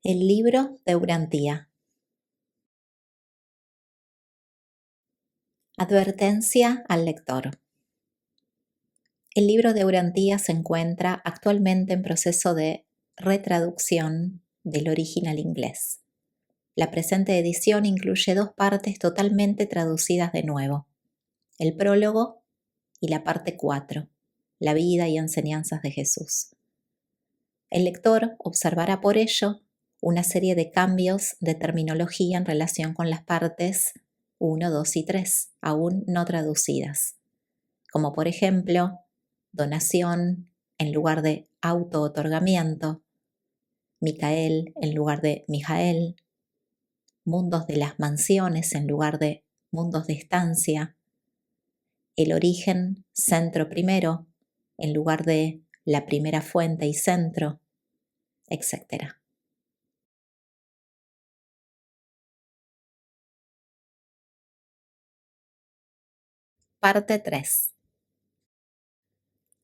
El libro de Urantía. Advertencia al lector. El libro de Urantía se encuentra actualmente en proceso de retraducción del original inglés. La presente edición incluye 2 partes totalmente traducidas de nuevo: el prólogo y la parte 4, la vida y enseñanzas de Jesús. El lector observará por ello una serie de cambios de terminología en relación con las partes 1, 2 y 3, aún no traducidas, como por ejemplo, donación en lugar de auto-otorgamiento, Micael en lugar de Mijael, mundos de las mansiones en lugar de mundos de estancia, el origen centro primero en lugar de la primera fuente y centro, etc. Parte 3.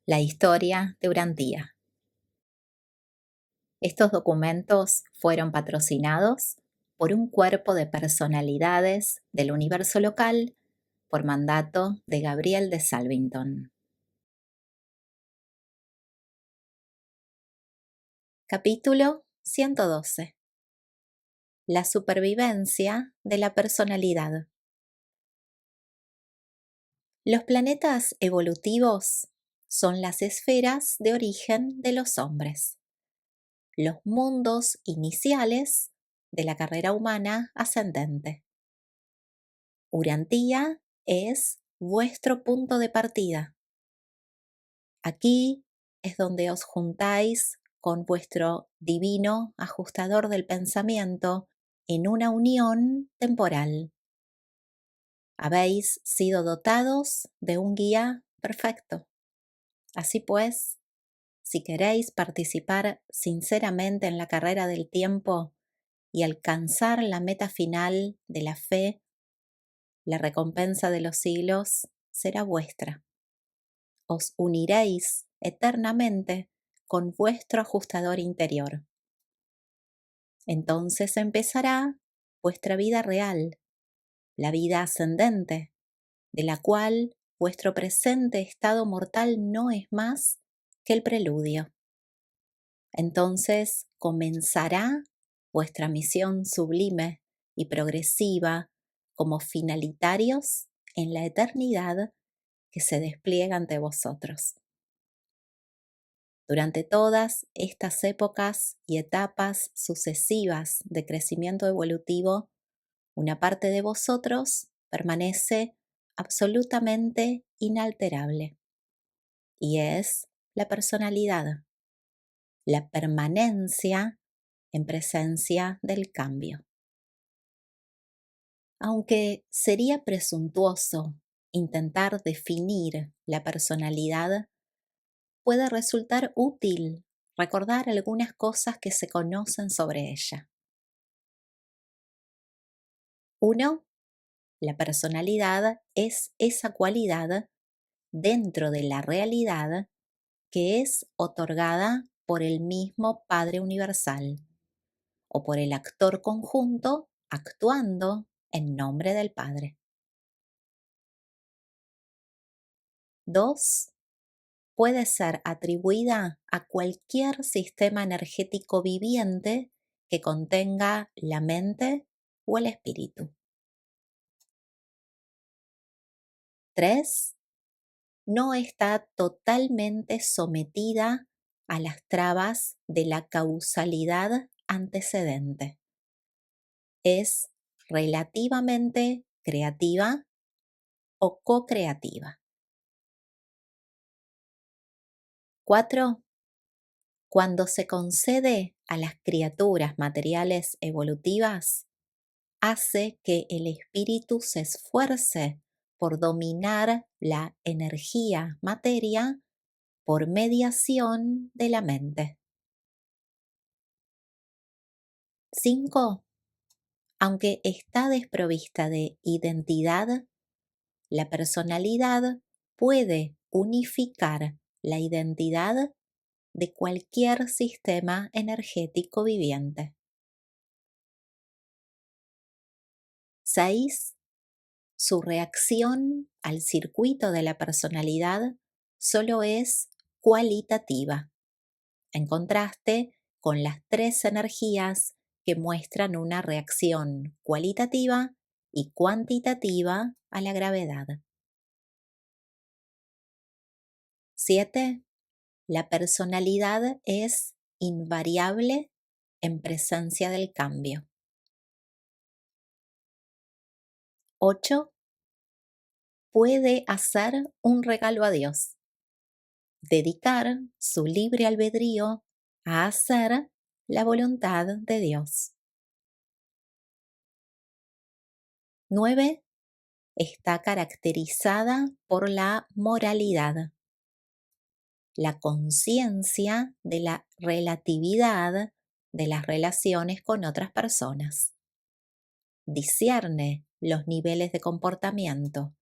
La historia de Urantía. Estos documentos fueron patrocinados por un cuerpo de personalidades del universo local por mandato de Gabriel de Salvington. Capítulo 112. La supervivencia de la personalidad. Los planetas evolutivos son las esferas de origen de los hombres, los mundos iniciales de la carrera humana ascendente. Urantía es vuestro punto de partida. Aquí es donde os juntáis con vuestro divino ajustador del pensamiento en una unión temporal. Habéis sido dotados de un guía perfecto. Así pues, si queréis participar sinceramente en la carrera del tiempo y alcanzar la meta final de la fe, la recompensa de los siglos será vuestra. Os uniréis eternamente con vuestro ajustador interior. Entonces empezará vuestra vida real, la vida ascendente, de la cual vuestro presente estado mortal no es más que el preludio. Entonces comenzará vuestra misión sublime y progresiva como finalitarios en la eternidad que se despliega ante vosotros. Durante todas estas épocas y etapas sucesivas de crecimiento evolutivo, una parte de vosotros permanece absolutamente inalterable, y es la personalidad, la permanencia en presencia del cambio. Aunque sería presuntuoso intentar definir la personalidad, puede resultar útil recordar algunas cosas que se conocen sobre ella. 1. La personalidad es esa cualidad dentro de la realidad que es otorgada por el mismo Padre Universal o por el actor conjunto actuando en nombre del Padre. 2. Puede ser atribuida a cualquier sistema energético viviente que contenga la mente o el espíritu. 3. No está totalmente sometida a las trabas de la causalidad antecedente. Es relativamente creativa o co-creativa. 4. Cuando se concede a las criaturas materiales evolutivas, hace que el espíritu se esfuerce por dominar la energía materia por mediación de la mente. 5. Aunque está desprovista de identidad, la personalidad puede unificar la identidad de cualquier sistema energético viviente. 6. Su reacción al circuito de la personalidad solo es cualitativa, en contraste con las 3 energías que muestran una reacción cualitativa y cuantitativa a la gravedad. 7. La personalidad es invariable en presencia del cambio. 8. Puede hacer un regalo a Dios, dedicar su libre albedrío a hacer la voluntad de Dios. 9. Está caracterizada por la moralidad, la conciencia de la relatividad de las relaciones con otras personas. Discierne los niveles de comportamiento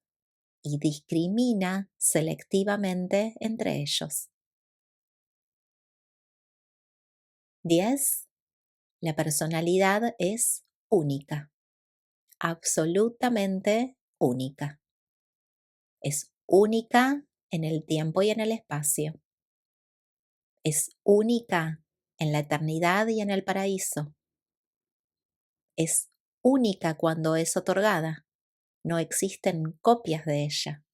y discrimina selectivamente entre ellos. 10. La personalidad es única, absolutamente única. Es única en el tiempo y en el espacio. Es única en la eternidad y en el paraíso. Es única cuando es otorgada. No existen copias de ella.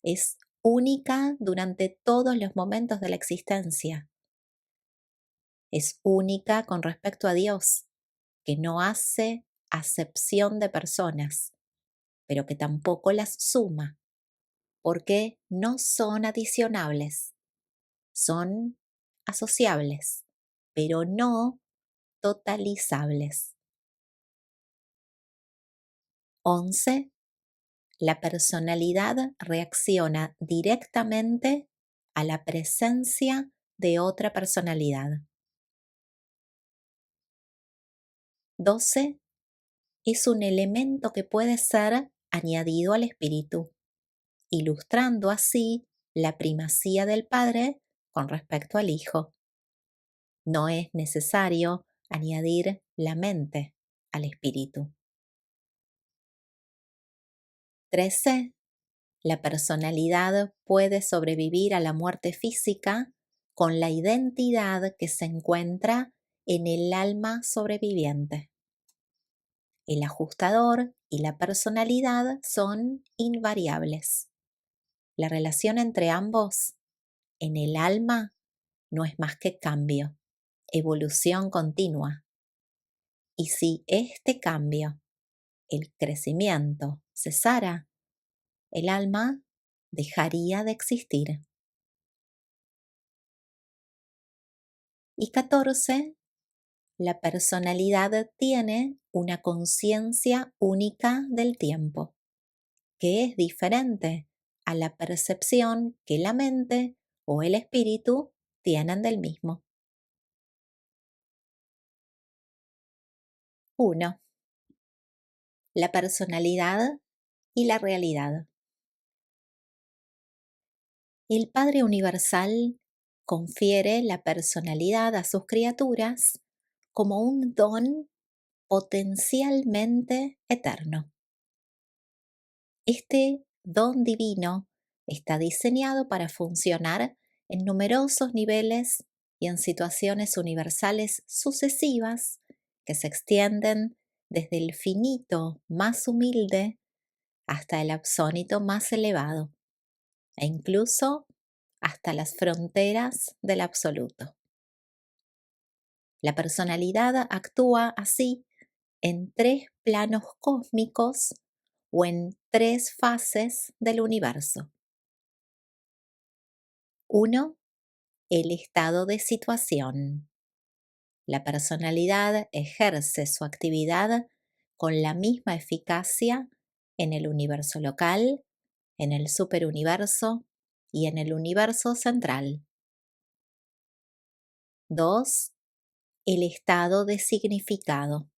Es única durante todos los momentos de la existencia. Es única con respecto a Dios, que no hace acepción de personas, pero que tampoco las suma, porque no son adicionables, son asociables, pero no totalizables. 11. La personalidad reacciona directamente a la presencia de otra personalidad. 12. Es un elemento que puede ser añadido al espíritu, ilustrando así la primacía del Padre con respecto al Hijo. No es necesario añadir la mente al espíritu. 13. La personalidad puede sobrevivir a la muerte física con la identidad que se encuentra en el alma sobreviviente. El ajustador y la personalidad son invariables. La relación entre ambos en el alma no es más que cambio, evolución continua. Y si este cambio, el crecimiento, cesara, el alma dejaría de existir. Y 14. La personalidad tiene una conciencia única del tiempo, que es diferente a la percepción que la mente o el espíritu tienen del mismo. 1. La personalidad y la realidad. El Padre Universal confiere la personalidad a sus criaturas como un don potencialmente eterno. Este don divino está diseñado para funcionar en numerosos niveles y en situaciones universales sucesivas que se extienden desde el finito más humilde hasta el absónito más elevado, e incluso hasta las fronteras del absoluto. La personalidad actúa así en 3 planos cósmicos o en 3 fases del universo. 1. El estado de situación. La personalidad ejerce su actividad con la misma eficacia en el universo local, en el superuniverso y en el universo central. 2. El estado de significado.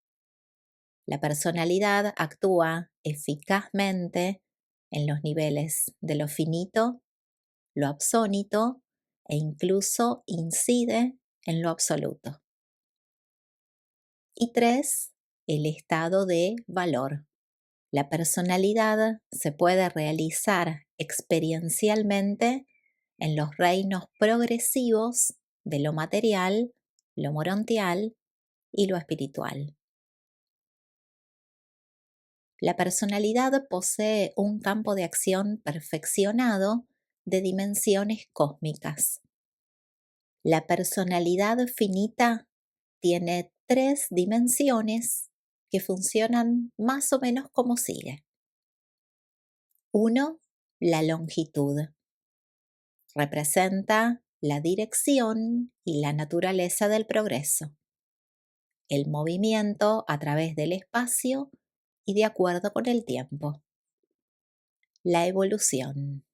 La personalidad actúa eficazmente en los niveles de lo finito, lo absónito e incluso incide en lo absoluto. Y 3. el estado de valor. La personalidad se puede realizar experiencialmente en los reinos progresivos de lo material, lo morontial y lo espiritual. La personalidad posee un campo de acción perfeccionado de dimensiones cósmicas. La personalidad finita tiene 3 dimensiones que funcionan más o menos como sigue. 1. La longitud. Representa la dirección y la naturaleza del progreso, el movimiento a través del espacio y de acuerdo con el tiempo. La evolución.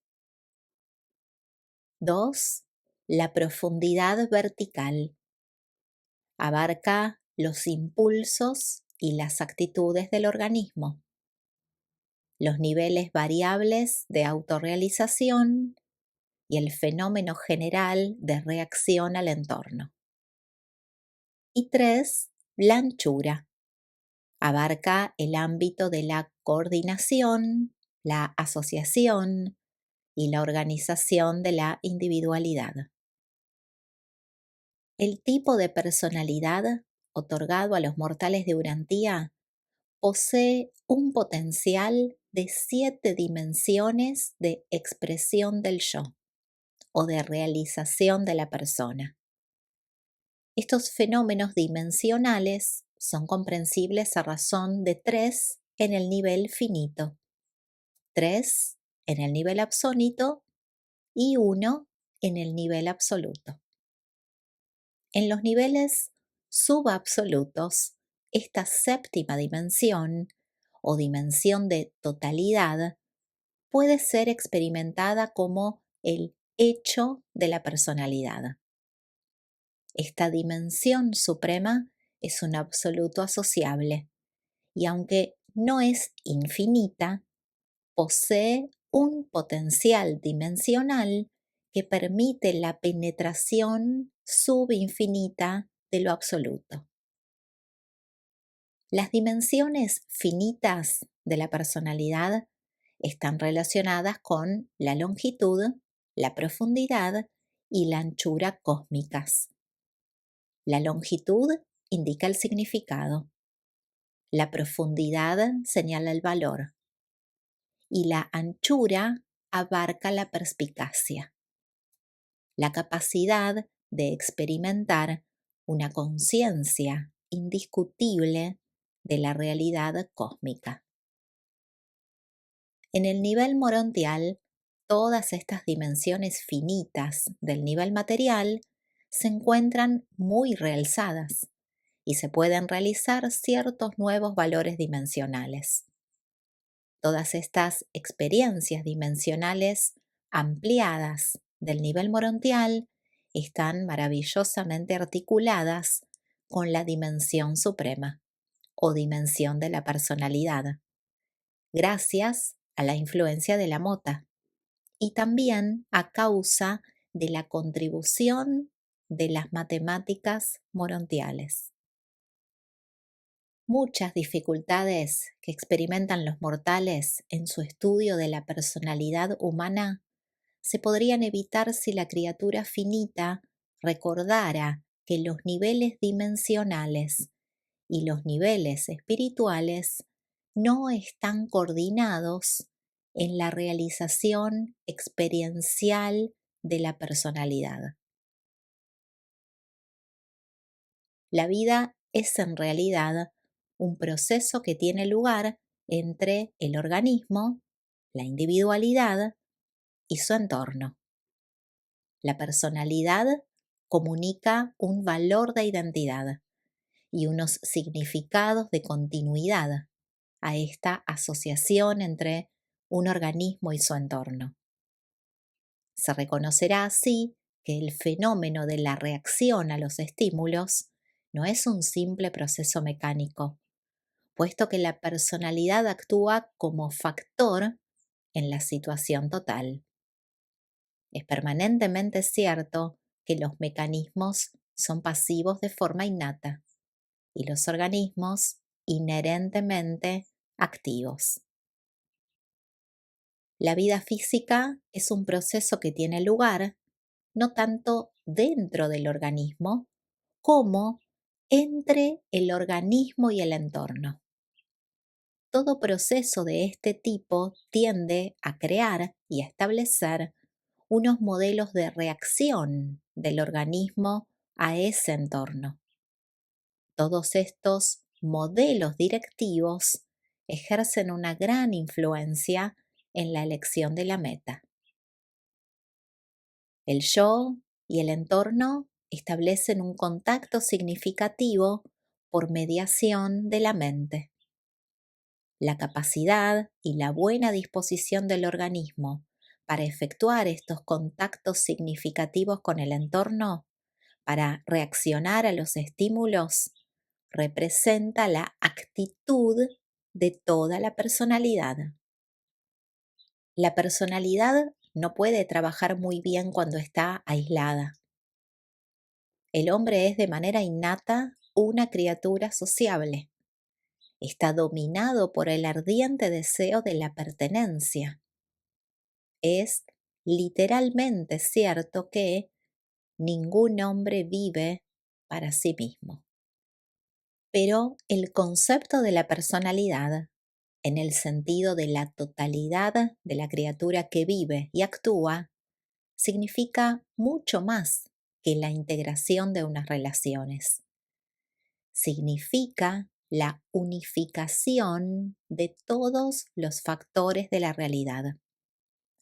2. La profundidad vertical. Abarca los impulsos y las actitudes del organismo, los niveles variables de autorrealización y el fenómeno general de reacción al entorno. Y 3. La anchura. Abarca el ámbito de la coordinación, la asociación y la organización de la individualidad. El tipo de personalidad otorgado a los mortales de Urantía posee un potencial de 7 dimensiones de expresión del yo o de realización de la persona. Estos fenómenos dimensionales son comprensibles a razón de 3 en el nivel finito, 3 en el nivel absónito y 1 en el nivel absoluto. En los niveles subabsolutos, esta séptima dimensión o dimensión de totalidad puede ser experimentada como el hecho de la personalidad. Esta dimensión suprema es un absoluto asociable y aunque no es infinita, posee un potencial dimensional que permite la penetración subinfinita de lo absoluto. Las dimensiones finitas de la personalidad están relacionadas con la longitud, la profundidad y la anchura cósmicas. La longitud indica el significado, la profundidad señala el valor y la anchura abarca la perspicacia, la capacidad de experimentar una conciencia indiscutible de la realidad cósmica. En el nivel morontial, todas estas dimensiones finitas del nivel material se encuentran muy realzadas y se pueden realizar ciertos nuevos valores dimensionales. Todas estas experiencias dimensionales ampliadas del nivel morontial están maravillosamente articuladas con la dimensión suprema o dimensión de la personalidad, gracias a la influencia de la mota y también a causa de la contribución de las matemáticas morontiales. Muchas dificultades que experimentan los mortales en su estudio de la personalidad humana se podrían evitar si la criatura finita recordara que los niveles dimensionales y los niveles espirituales no están coordinados en la realización experiencial de la personalidad. La vida es en realidad un proceso que tiene lugar entre el organismo, la individualidad y su entorno. La personalidad comunica un valor de identidad y unos significados de continuidad a esta asociación entre un organismo y su entorno. Se reconocerá así que el fenómeno de la reacción a los estímulos no es un simple proceso mecánico, puesto que la personalidad actúa como factor en la situación total. Es permanentemente cierto que los mecanismos son pasivos de forma innata y los organismos inherentemente activos. La vida física es un proceso que tiene lugar no tanto dentro del organismo como entre el organismo y el entorno. Todo proceso de este tipo tiende a crear y a establecer unos modelos de reacción del organismo a ese entorno. Todos estos modelos directivos ejercen una gran influencia en la elección de la meta. El yo y el entorno establecen un contacto significativo por mediación de la mente. La capacidad y la buena disposición del organismo para efectuar estos contactos significativos con el entorno, para reaccionar a los estímulos, representa la actitud de toda la personalidad. La personalidad no puede trabajar muy bien cuando está aislada. El hombre es de manera innata una criatura sociable. Está dominado por el ardiente deseo de la pertenencia. Es literalmente cierto que ningún hombre vive para sí mismo. Pero el concepto de la personalidad, en el sentido de la totalidad de la criatura que vive y actúa, significa mucho más que la integración de unas relaciones. Significa la unificación de todos los factores de la realidad,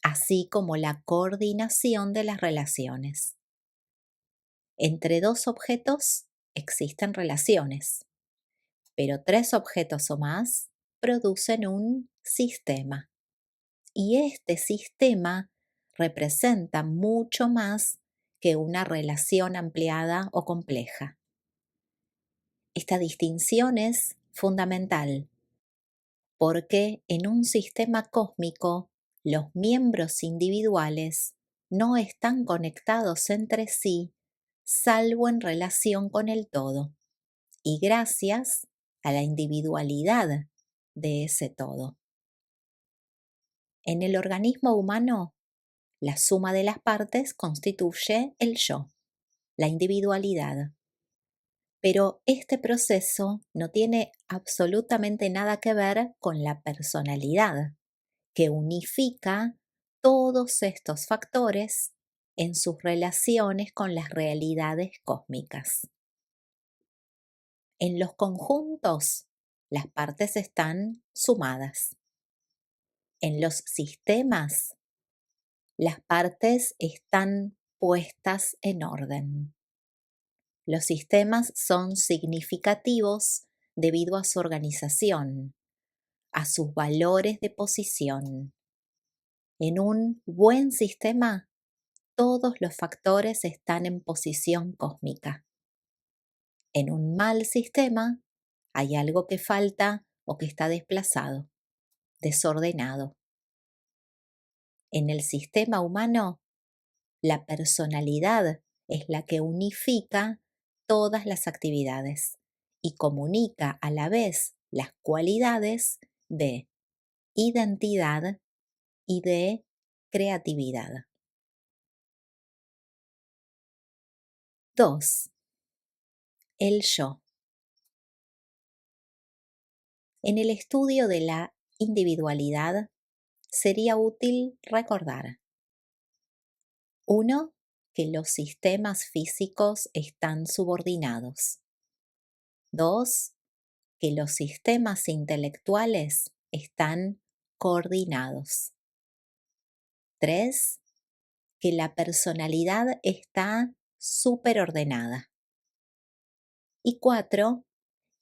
así como la coordinación de las relaciones. Entre dos objetos existen relaciones, pero tres objetos o más producen un sistema. Y este sistema representa mucho más que una relación ampliada o compleja. Esta distinción es fundamental porque en un sistema cósmico los miembros individuales no están conectados entre sí salvo en relación con el todo y gracias a la individualidad de ese todo. En el organismo humano, la suma de las partes constituye el yo, la individualidad. Pero este proceso no tiene absolutamente nada que ver con la personalidad, que unifica todos estos factores en sus relaciones con las realidades cósmicas. En los conjuntos, las partes están sumadas. En los sistemas, las partes están puestas en orden. Los sistemas son significativos debido a su organización, a sus valores de posición. En un buen sistema, todos los factores están en posición cósmica. En un mal sistema, hay algo que falta o que está desplazado, desordenado. En el sistema humano, la personalidad es la que unifica todas las actividades y comunica a la vez las cualidades de identidad y de creatividad. 2. El yo. En el estudio de la individualidad sería útil recordar: 1. Que los sistemas físicos están subordinados. 2. Que los sistemas intelectuales están coordinados. 3. Que la personalidad está superordenada. Y 4.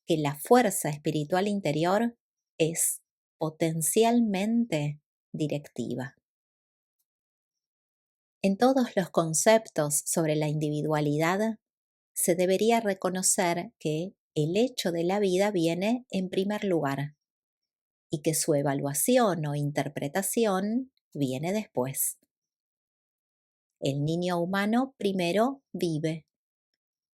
Que la fuerza espiritual interior es potencialmente directiva. En todos los conceptos sobre la individualidad se debería reconocer que el hecho de la vida viene en primer lugar y que su evaluación o interpretación viene después. El niño humano primero vive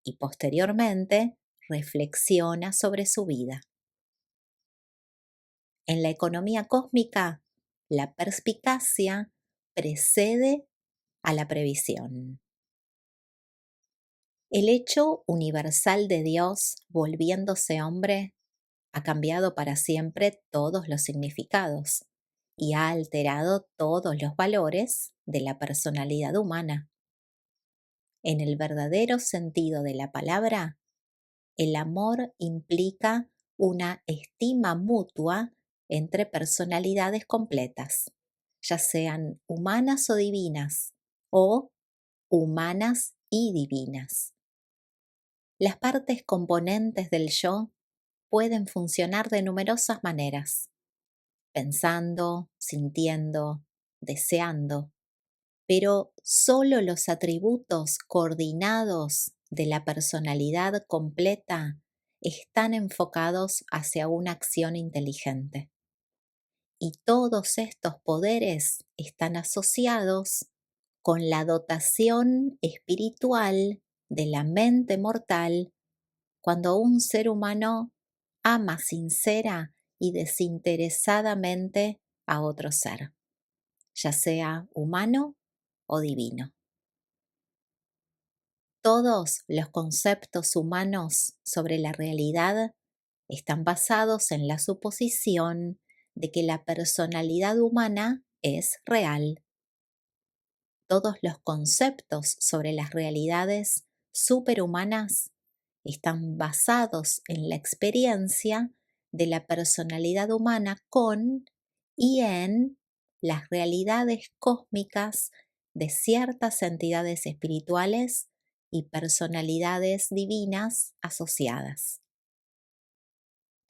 y posteriormente reflexiona sobre su vida. En la economía cósmica, la perspicacia precede a la previsión. El hecho universal de Dios volviéndose hombre ha cambiado para siempre todos los significados y ha alterado todos los valores de la personalidad humana. En el verdadero sentido de la palabra, el amor implica una estima mutua entre personalidades completas, ya sean humanas o divinas, o humanas y divinas. Las partes componentes del yo pueden funcionar de numerosas maneras, pensando, sintiendo, deseando, pero solo los atributos coordinados de la personalidad completa están enfocados hacia una acción inteligente. Y todos estos poderes están asociados con la dotación espiritual de la mente mortal cuando un ser humano ama sincera y desinteresadamente a otro ser, ya sea humano o divino. Todos los conceptos humanos sobre la realidad están basados en la suposición de que la personalidad humana es real. Todos los conceptos sobre las realidades superhumanas están basados en la experiencia de la personalidad humana con y en las realidades cósmicas de ciertas entidades espirituales y personalidades divinas asociadas.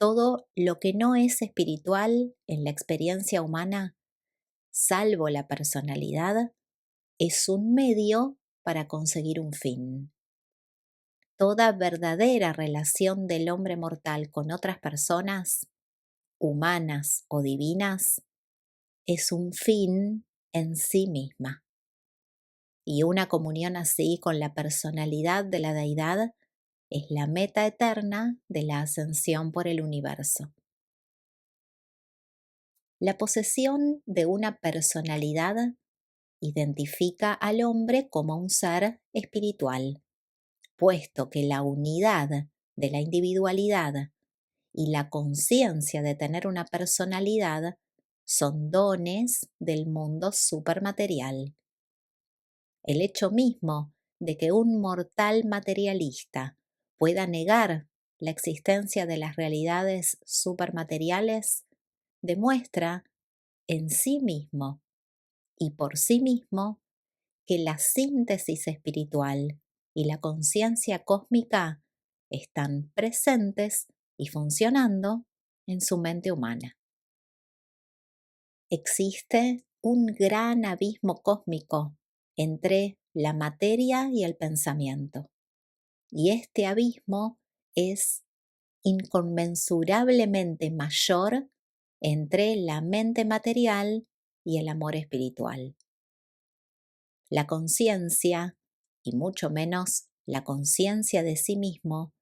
Todo lo que no es espiritual en la experiencia humana, salvo la personalidad, es un medio para conseguir un fin. Toda verdadera relación del hombre mortal con otras personas, humanas o divinas, es un fin en sí misma. Y una comunión así con la personalidad de la deidad es la meta eterna de la ascensión por el universo. La posesión de una personalidad identifica al hombre como un ser espiritual, puesto que la unidad de la individualidad y la conciencia de tener una personalidad son dones del mundo supermaterial. El hecho mismo de que un mortal materialista pueda negar la existencia de las realidades supermateriales demuestra en sí mismo y por sí mismo que la síntesis espiritual y la conciencia cósmica están presentes y funcionando en su mente humana. Existe un gran abismo cósmico entre la materia y el pensamiento, y este abismo es inconmensurablemente mayor entre la mente material y el amor espiritual. La conciencia, y mucho menos la conciencia de sí mismo,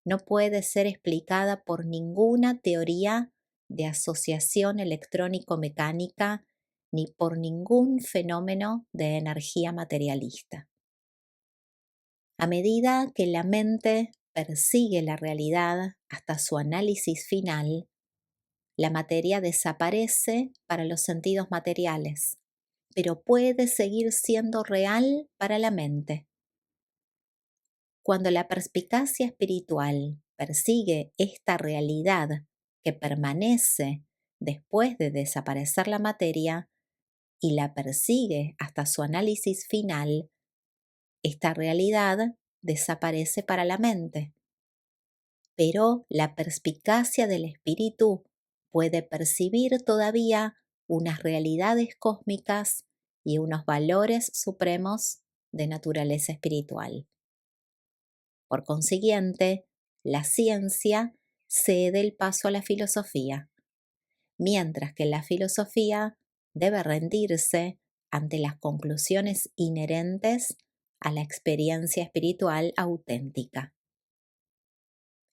no puede ser explicada por ninguna teoría de asociación electrónico-mecánica ni por ningún fenómeno de energía materialista. A medida que la mente persigue la realidad hasta su análisis final, la materia desaparece para los sentidos materiales, pero puede seguir siendo real para la mente. Cuando la perspicacia espiritual persigue esta realidad que permanece después de desaparecer la materia y la persigue hasta su análisis final, esta realidad desaparece para la mente. Pero la perspicacia del espíritu puede percibir todavía unas realidades cósmicas y unos valores supremos de naturaleza espiritual. Por consiguiente, la ciencia cede el paso a la filosofía, mientras que la filosofía debe rendirse ante las conclusiones inherentes a la experiencia espiritual auténtica.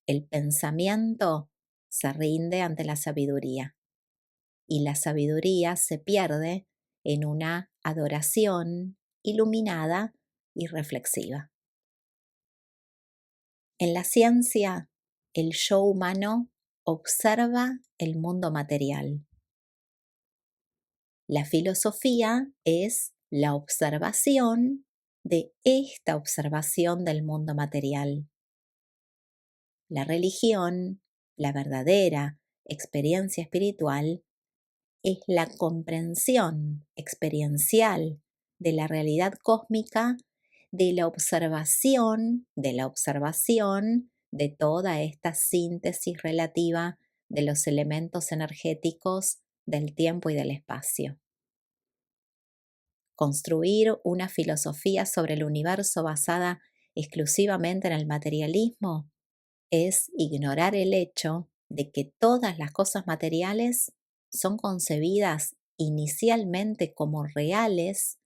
El pensamiento se rinde ante la sabiduría y la sabiduría se pierde en una adoración iluminada y reflexiva. En la ciencia, el yo humano observa el mundo material. La filosofía es la observación de esta observación del mundo material. La religión, la verdadera experiencia espiritual, es la comprensión experiencial de la realidad cósmica, de la observación de toda esta síntesis relativa de los elementos energéticos del tiempo y del espacio. Construir una filosofía sobre el universo basada exclusivamente en el materialismo es ignorar el hecho de que todas las cosas materiales son concebidas inicialmente como reales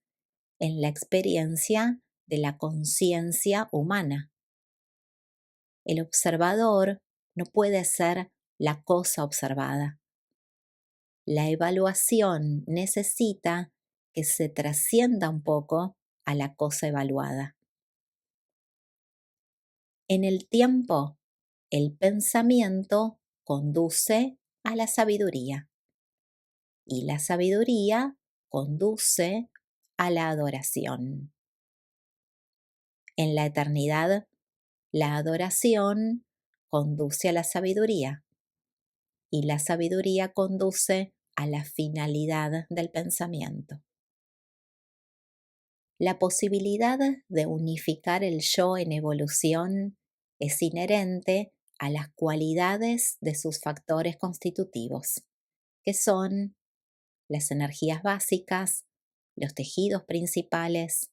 en la experiencia de la conciencia humana. El observador no puede ser la cosa observada. La evaluación necesita que se trascienda un poco a la cosa evaluada. En el tiempo, el pensamiento conduce a la sabiduría y la sabiduría conduce a la adoración. En la eternidad, la adoración conduce a la sabiduría y la sabiduría conduce a la finalidad del pensamiento. La posibilidad de unificar el yo en evolución es inherente a las cualidades de sus factores constitutivos, que son las energías básicas, los tejidos principales,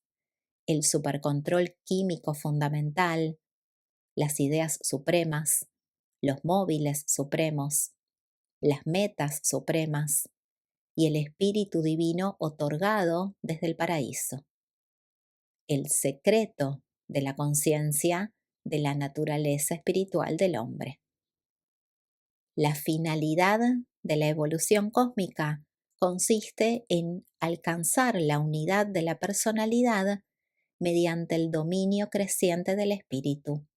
el supercontrol químico fundamental, las ideas supremas, los móviles supremos, las metas supremas y el espíritu divino otorgado desde el paraíso. El secreto de la conciencia de la naturaleza espiritual del hombre. La finalidad de la evolución cósmica consiste en alcanzar la unidad de la personalidad mediante el dominio creciente del espíritu,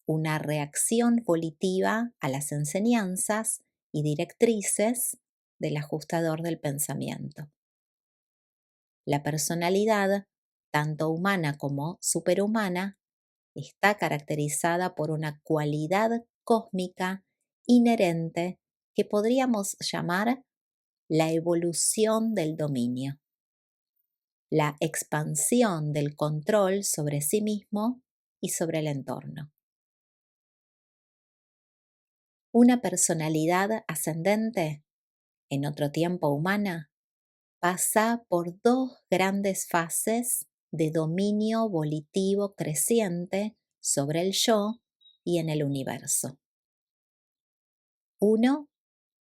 una reacción volitiva a las enseñanzas y directrices del ajustador del pensamiento. La personalidad, tanto humana como superhumana, está caracterizada por una cualidad cósmica inherente que podríamos llamar la evolución del dominio, la expansión del control sobre sí mismo y sobre el entorno. Una personalidad ascendente, en otro tiempo humana, pasa por dos grandes fases de dominio volitivo creciente sobre el yo y en el universo. 1.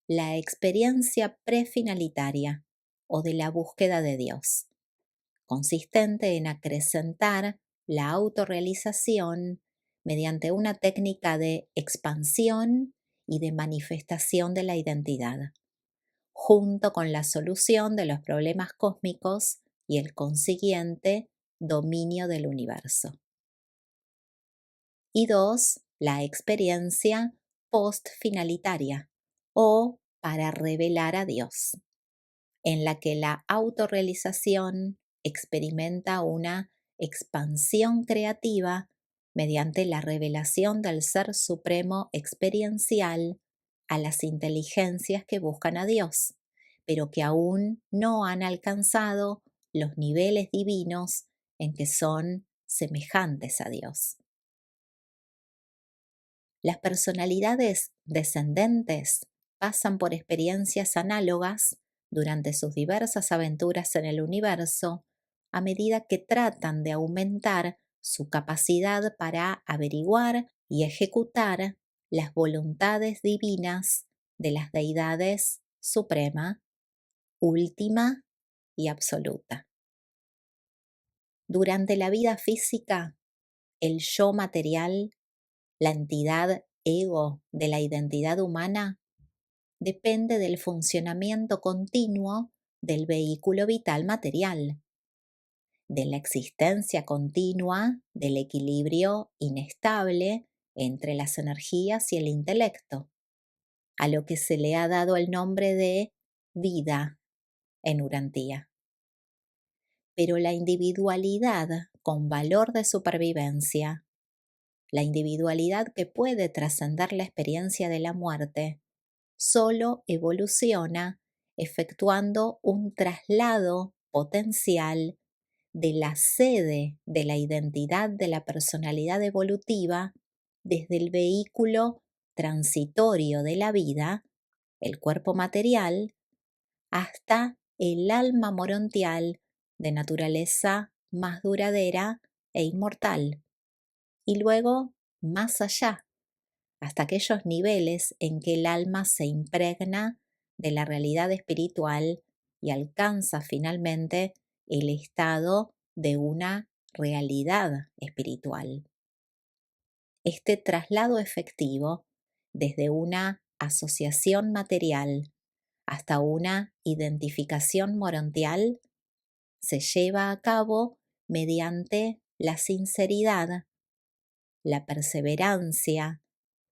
La experiencia prefinalitaria o de la búsqueda de Dios, consistente en acrecentar la autorrealización mediante una técnica de expansión y de manifestación de la identidad, junto con la solución de los problemas cósmicos y el consiguiente dominio del universo. Y 2. La experiencia post-finalitaria o para revelar a Dios, en la que la autorrealización experimenta una expansión creativa mediante la revelación del Ser Supremo experiencial a las inteligencias que buscan a Dios, pero que aún no han alcanzado los niveles divinos en que son semejantes a Dios. Las personalidades descendentes pasan por experiencias análogas durante sus diversas aventuras en el universo a medida que tratan de aumentar su capacidad para averiguar y ejecutar las voluntades divinas de las deidades suprema, última y absoluta. Durante la vida física, el yo material, la entidad ego de la identidad humana, depende del funcionamiento continuo del vehículo vital material, de la existencia continua del equilibrio inestable entre las energías y el intelecto, a lo que se le ha dado el nombre de vida en Urantía. Pero la individualidad con valor de supervivencia, la individualidad que puede trascender la experiencia de la muerte, solo evoluciona efectuando un traslado potencial de la sede de la identidad de la personalidad evolutiva desde el vehículo transitorio de la vida, el cuerpo material, hasta el alma morontial de naturaleza más duradera e inmortal, y luego más allá, hasta aquellos niveles en que el alma se impregna de la realidad espiritual y alcanza finalmente el estado de una realidad espiritual. Este traslado efectivo, desde una asociación material hasta una identificación morontial, se lleva a cabo mediante la sinceridad, la perseverancia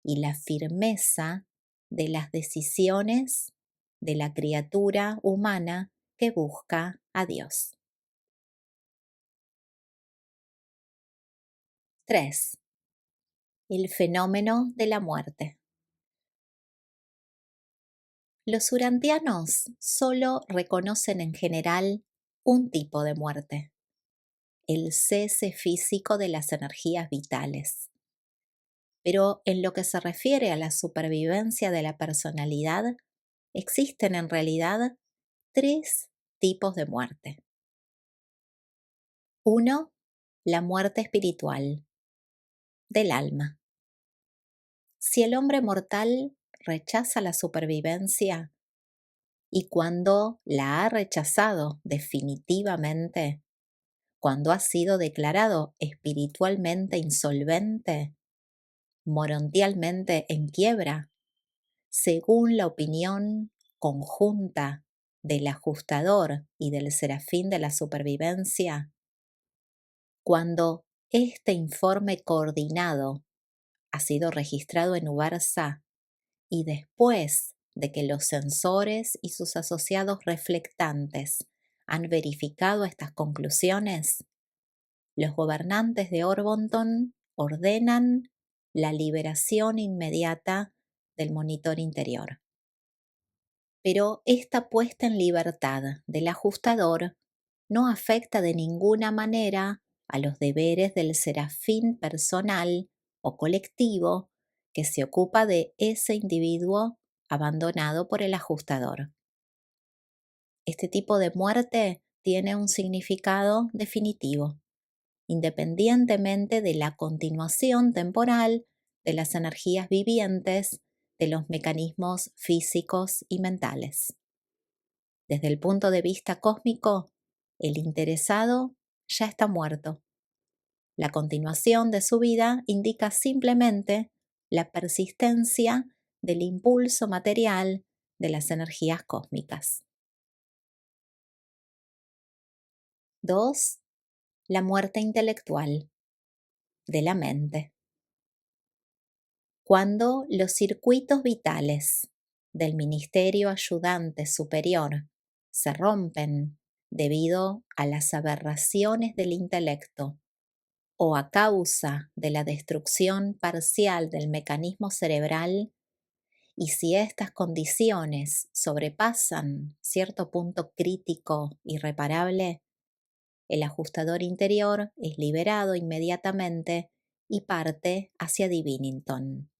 y la firmeza de las decisiones de la criatura humana que busca a Dios. 3. El fenómeno de la muerte. Los urantianos solo reconocen en general un tipo de muerte: el cese físico de las energías vitales. Pero en lo que se refiere a la supervivencia de la personalidad, existen en realidad tres tipos de muerte. 1. La muerte espiritual, del alma. Si el hombre mortal rechaza la supervivencia, y cuando la ha rechazado definitivamente, cuando ha sido declarado espiritualmente insolvente, morontialmente en quiebra, según la opinión conjunta del ajustador y del serafín de la supervivencia, cuando este informe coordinado ha sido registrado en Ubarsa y después de que los sensores y sus asociados reflectantes han verificado estas conclusiones, los gobernantes de Orbonton ordenan la liberación inmediata del monitor interior. Pero esta puesta en libertad del ajustador no afecta de ninguna manera a los deberes del serafín personal o colectivo que se ocupa de ese individuo abandonado por el ajustador. Este tipo de muerte tiene un significado definitivo, independientemente de la continuación temporal de las energías vivientes de los mecanismos físicos y mentales. Desde el punto de vista cósmico, el interesado ya está muerto. La continuación de su vida indica simplemente la persistencia del impulso material de las energías cósmicas. 2. La muerte intelectual, de la mente. Cuando los circuitos vitales del ministerio ayudante superior se rompen debido a las aberraciones del intelecto o a causa de la destrucción parcial del mecanismo cerebral, y si estas condiciones sobrepasan cierto punto crítico irreparable, el ajustador interior es liberado inmediatamente y parte hacia Divinington.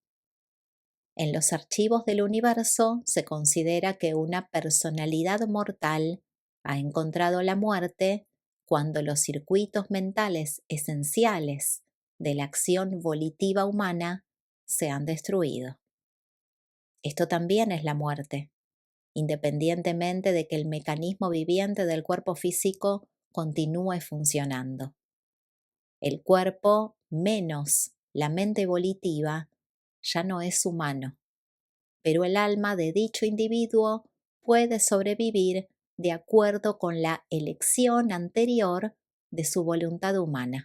En los archivos del universo se considera que una personalidad mortal ha encontrado la muerte cuando los circuitos mentales esenciales de la acción volitiva humana se han destruido. Esto también es la muerte, independientemente de que el mecanismo viviente del cuerpo físico continúe funcionando. El cuerpo menos la mente volitiva ya no es humano, pero el alma de dicho individuo puede sobrevivir de acuerdo con la elección anterior de su voluntad humana.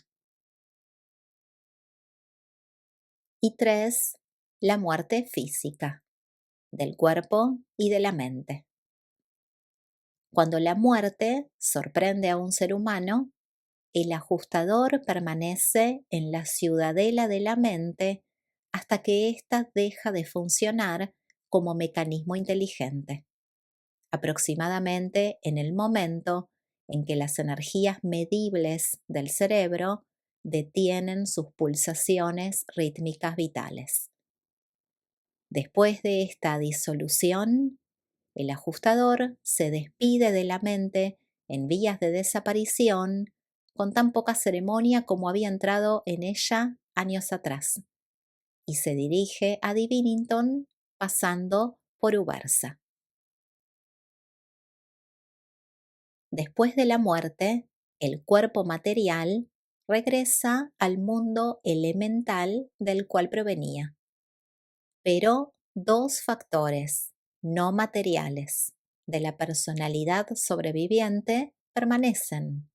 Y 3. La muerte física, del cuerpo y de la mente. Cuando la muerte sorprende a un ser humano, el ajustador permanece en la ciudadela de la mente hasta que ésta deja de funcionar como mecanismo inteligente, aproximadamente en el momento en que las energías medibles del cerebro detienen sus pulsaciones rítmicas vitales. Después de esta disolución, el ajustador se despide de la mente en vías de desaparición con tan poca ceremonia como había entrado en ella años atrás, y se dirige a Divinington pasando por Ubersa. Después de la muerte, el cuerpo material regresa al mundo elemental del cual provenía. Pero dos factores no materiales de la personalidad sobreviviente permanecen: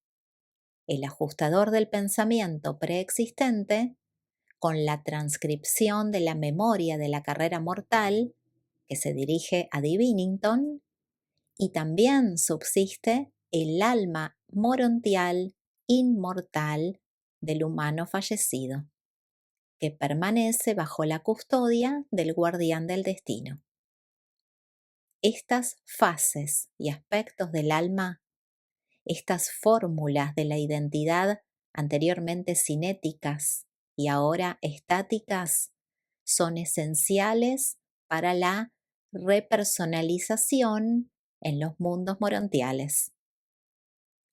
el ajustador del pensamiento preexistente, con la transcripción de la memoria de la carrera mortal, que se dirige a Divinington, y también subsiste el alma morontial inmortal del humano fallecido, que permanece bajo la custodia del guardián del destino. Estas fases y aspectos del alma, estas fórmulas de la identidad anteriormente cinéticas y ahora estáticas, son esenciales para la repersonalización en los mundos morontiales.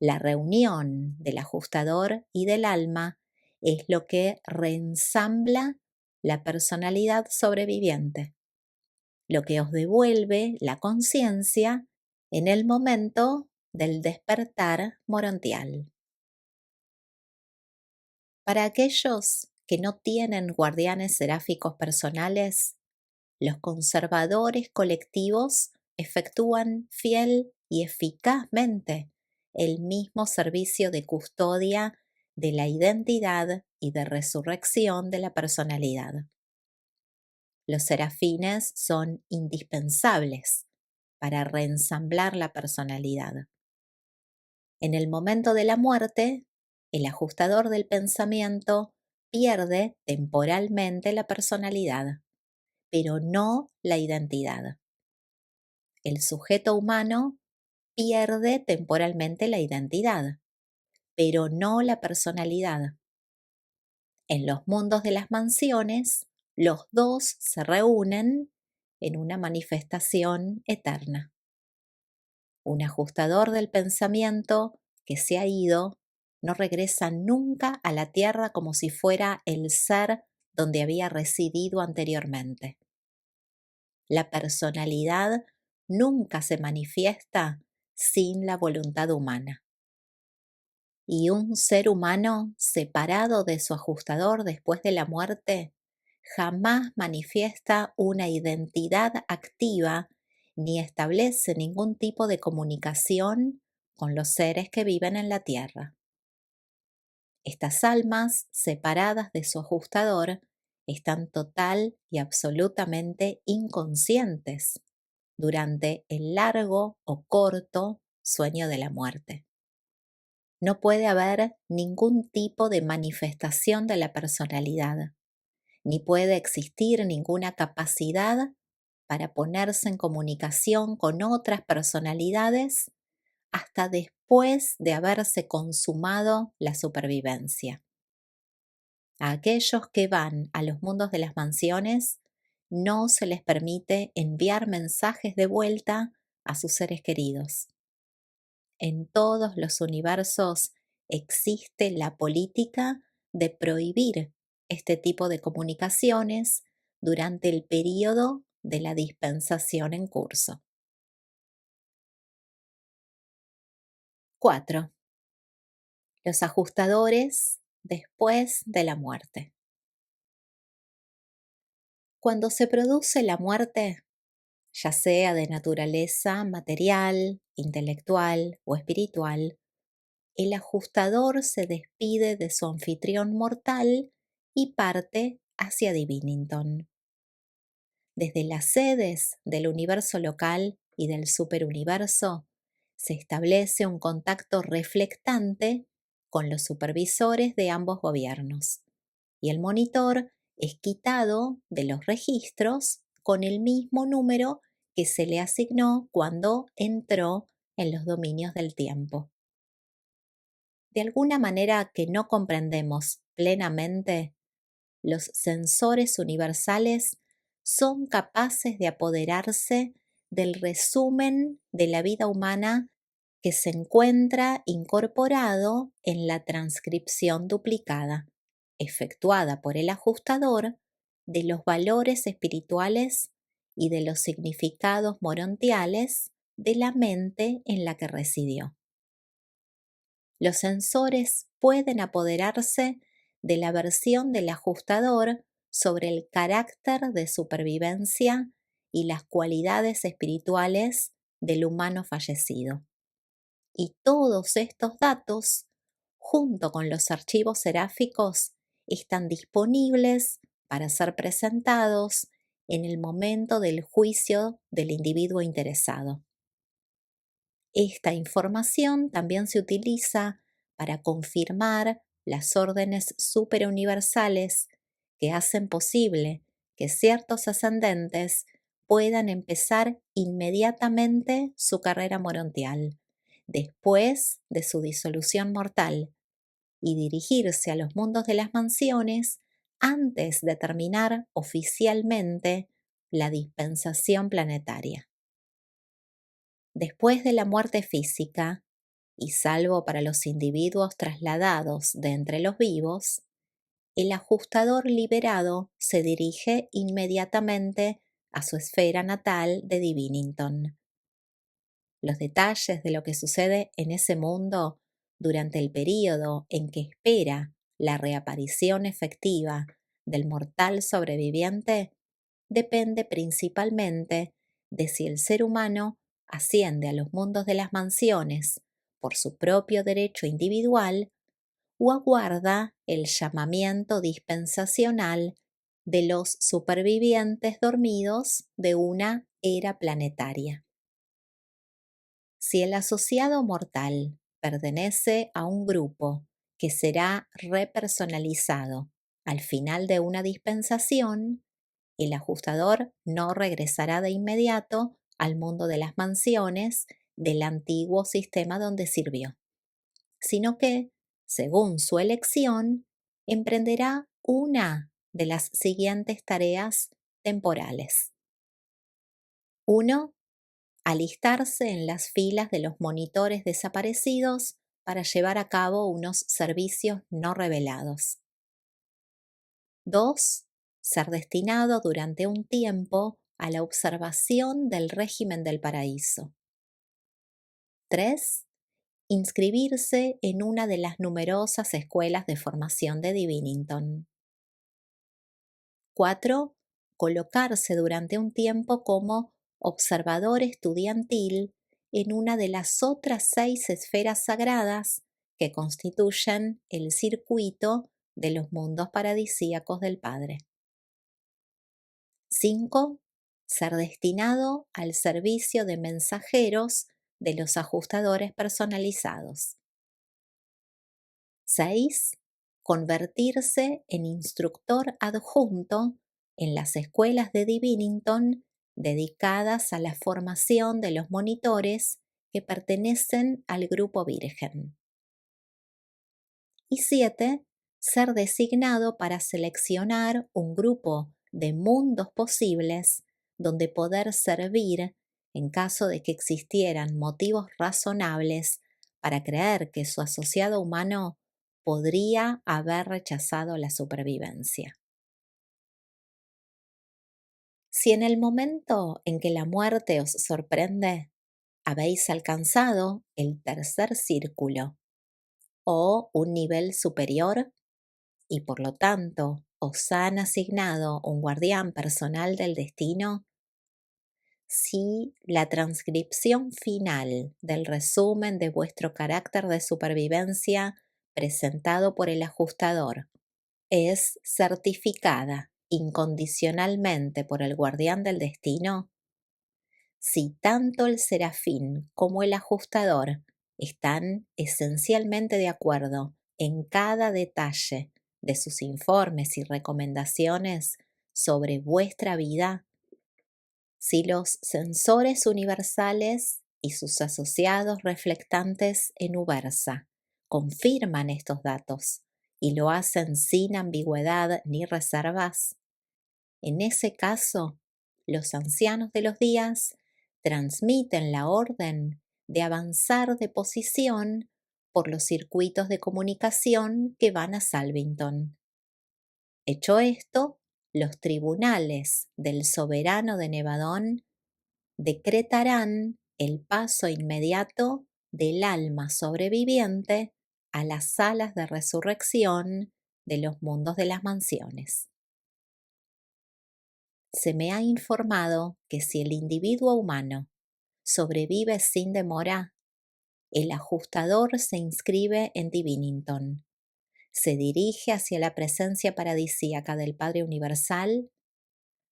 La reunión del ajustador y del alma es lo que reensambla la personalidad sobreviviente, lo que os devuelve la conciencia en el momento del despertar morontial. Para aquellos que no tienen guardianes seráficos personales, los conservadores colectivos efectúan fiel y eficazmente el mismo servicio de custodia de la identidad y de resurrección de la personalidad. Los serafines son indispensables para reensamblar la personalidad. En el momento de la muerte, el ajustador del pensamiento pierde temporalmente la personalidad, pero no la identidad. El sujeto humano pierde temporalmente la identidad, pero no la personalidad. En los mundos de las mansiones, los dos se reúnen en una manifestación eterna. Un ajustador del pensamiento que se ha ido no regresa nunca a la tierra como si fuera el ser donde había residido anteriormente. La personalidad nunca se manifiesta sin la voluntad humana. Y un ser humano separado de su ajustador después de la muerte jamás manifiesta una identidad activa ni establece ningún tipo de comunicación con los seres que viven en la tierra. Estas almas separadas de su ajustador están total y absolutamente inconscientes durante el largo o corto sueño de la muerte. No puede haber ningún tipo de manifestación de la personalidad, ni puede existir ninguna capacidad para ponerse en comunicación con otras personalidades hasta después de haberse consumado la supervivencia. A aquellos que van a los mundos de las mansiones no se les permite enviar mensajes de vuelta a sus seres queridos. En todos los universos existe la política de prohibir este tipo de comunicaciones durante el período de la dispensación en curso. 4. Los ajustadores después de la muerte. Cuando se produce la muerte, ya sea de naturaleza material, intelectual o espiritual, el ajustador se despide de su anfitrión mortal y parte hacia Divinington. Desde las sedes del universo local y del superuniverso, se establece un contacto reflectante con los supervisores de ambos gobiernos, y el monitor es quitado de los registros con el mismo número que se le asignó cuando entró en los dominios del tiempo. De alguna manera que no comprendemos plenamente, los sensores universales son capaces de apoderarse del resumen de la vida humana que se encuentra incorporado en la transcripción duplicada, efectuada por el ajustador, de los valores espirituales y de los significados morontiales de la mente en la que residió. Los sensores pueden apoderarse de la versión del ajustador sobre el carácter de supervivencia y las cualidades espirituales del humano fallecido. Y todos estos datos, junto con los archivos seráficos, están disponibles para ser presentados en el momento del juicio del individuo interesado. Esta información también se utiliza para confirmar las órdenes superuniversales que hacen posible que ciertos ascendentes puedan empezar inmediatamente su carrera morontial, después de su disolución mortal, y dirigirse a los mundos de las mansiones antes de terminar oficialmente la dispensación planetaria. Después de la muerte física, y salvo para los individuos trasladados de entre los vivos, el ajustador liberado se dirige inmediatamente a su esfera natal de Divinington. Los detalles de lo que sucede en ese mundo durante el período en que espera la reaparición efectiva del mortal sobreviviente depende principalmente de si el ser humano asciende a los mundos de las mansiones por su propio derecho individual o aguarda el llamamiento dispensacional de los supervivientes dormidos de una era planetaria. Si el asociado mortal pertenece a un grupo que será repersonalizado al final de una dispensación, el ajustador no regresará de inmediato al mundo de las mansiones del antiguo sistema donde sirvió, sino que, según su elección, emprenderá una de las siguientes tareas temporales. 1. Alistarse en las filas de los monitores desaparecidos para llevar a cabo unos servicios no revelados. 2. Ser destinado durante un tiempo a la observación del régimen del paraíso. 3. Inscribirse en una de las numerosas escuelas de formación de Divinington. 4. Colocarse durante un tiempo como observador estudiantil en una de las otras 6 esferas sagradas que constituyen el circuito de los mundos paradisíacos del Padre. 5. Ser destinado al servicio de mensajeros de los ajustadores personalizados. 6. Convertirse en instructor adjunto en las escuelas de Divinington dedicadas a la formación de los monitores que pertenecen al grupo virgen. Y 7. Ser designado para seleccionar un grupo de mundos posibles donde poder servir en caso de que existieran motivos razonables para creer que su asociado humano podría haber rechazado la supervivencia. Si en el momento en que la muerte os sorprende, habéis alcanzado el tercer círculo o un nivel superior, y por lo tanto os han asignado un guardián personal del destino, si la transcripción final del resumen de vuestro carácter de supervivencia presentado por el ajustador es certificada incondicionalmente por el guardián del destino, si tanto el serafín como el ajustador están esencialmente de acuerdo en cada detalle de sus informes y recomendaciones sobre vuestra vida, si los sensores universales y sus asociados reflectantes en Ubersa confirman estos datos y lo hacen sin ambigüedad ni reservas, en ese caso, los ancianos de los días transmiten la orden de avanzar de posición por los circuitos de comunicación que van a Salvington. Hecho esto, los tribunales del soberano de Nevadón decretarán el paso inmediato del alma sobreviviente a las salas de resurrección de los mundos de las mansiones. Se me ha informado que si el individuo humano sobrevive sin demora, el ajustador se inscribe en Divinington, se dirige hacia la presencia paradisíaca del Padre Universal,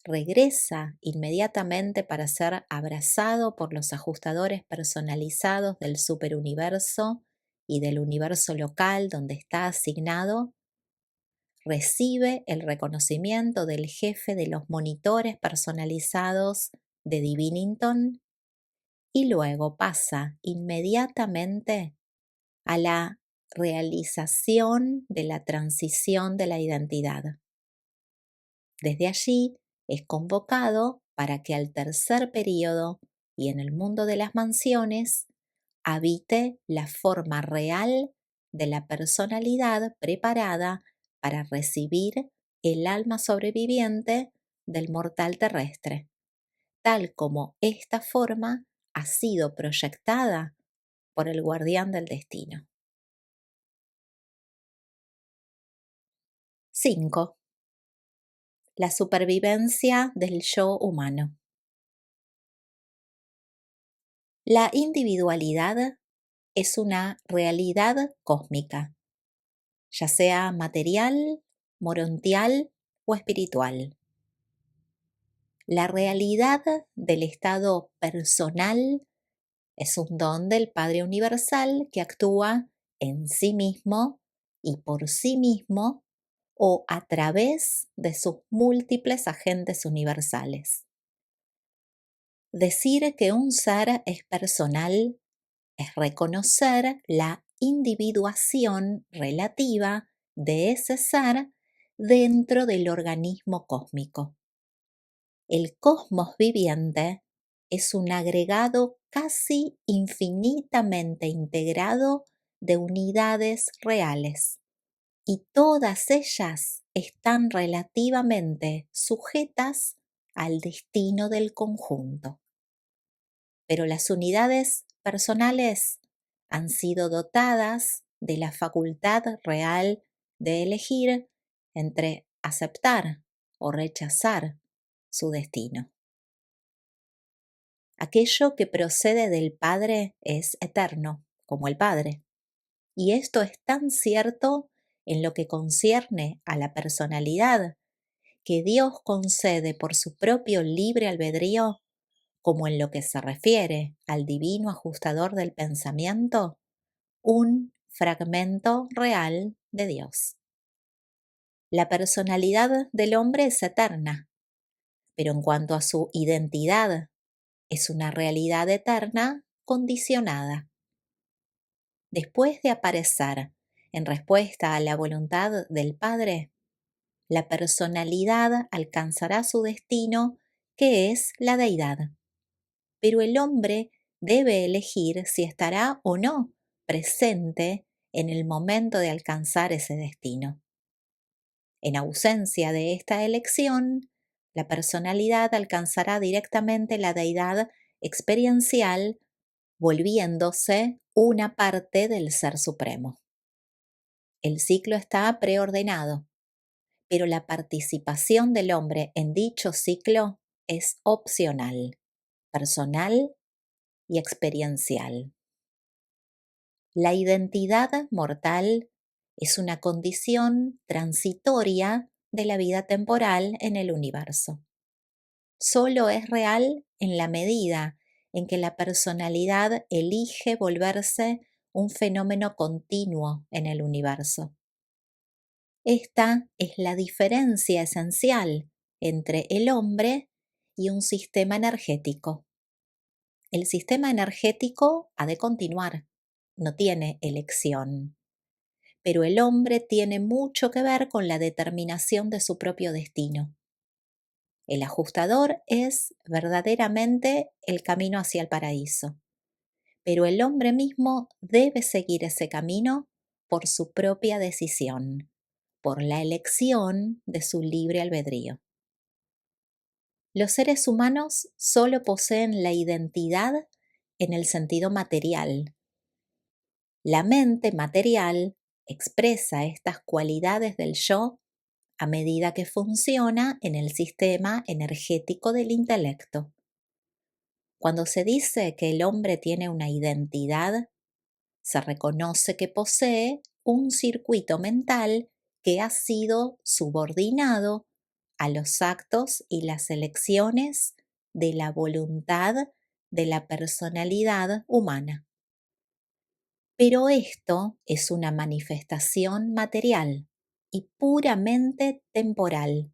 regresa inmediatamente para ser abrazado por los ajustadores personalizados del superuniverso y del universo local donde está asignado, recibe el reconocimiento del jefe de los monitores personalizados de Divinington y luego pasa inmediatamente a la realización de la transición de la identidad. Desde allí es convocado para que al tercer período y en el mundo de las mansiones habite la forma real de la personalidad preparada para recibir el alma sobreviviente del mortal terrestre, tal como esta forma ha sido proyectada por el guardián del destino. 5. La supervivencia del yo humano. La individualidad es una realidad cósmica, ya sea material, morontial o espiritual. La realidad del estado personal es un don del Padre Universal que actúa en sí mismo y por sí mismo o a través de sus múltiples agentes universales. Decir que un ser es personal es reconocer la individuación relativa de ese ser dentro del organismo cósmico. El cosmos viviente es un agregado casi infinitamente integrado de unidades reales y todas ellas están relativamente sujetas al destino del conjunto. Pero las unidades personales han sido dotadas de la facultad real de elegir entre aceptar o rechazar su destino. Aquello que procede del Padre es eterno, como el Padre. Y esto es tan cierto en lo que concierne a la personalidad que Dios concede por su propio libre albedrío, como en lo que se refiere al divino ajustador del pensamiento, un fragmento real de Dios. La personalidad del hombre es eterna, pero en cuanto a su identidad, es una realidad eterna condicionada. Después de aparecer en respuesta a la voluntad del Padre, la personalidad alcanzará su destino, que es la deidad. Pero el hombre debe elegir si estará o no presente en el momento de alcanzar ese destino. En ausencia de esta elección, la personalidad alcanzará directamente la deidad experiencial, volviéndose una parte del Ser Supremo. El ciclo está preordenado, pero la participación del hombre en dicho ciclo es opcional. personal y experiencial. La identidad mortal es una condición transitoria de la vida temporal en el universo. Solo es real en la medida en que la personalidad elige volverse un fenómeno continuo en el universo. Esta es la diferencia esencial entre el hombre y un sistema energético. El sistema energético ha de continuar, no tiene elección, pero el hombre tiene mucho que ver con la determinación de su propio destino. El ajustador es verdaderamente el camino hacia el paraíso, pero el hombre mismo debe seguir ese camino por su propia decisión, por la elección de su libre albedrío. Los seres humanos solo poseen la identidad en el sentido material. La mente material expresa estas cualidades del yo a medida que funciona en el sistema energético del intelecto. Cuando se dice que el hombre tiene una identidad, se reconoce que posee un circuito mental que ha sido subordinado a los actos y las elecciones de la voluntad de la personalidad humana. Pero esto es una manifestación material y puramente temporal,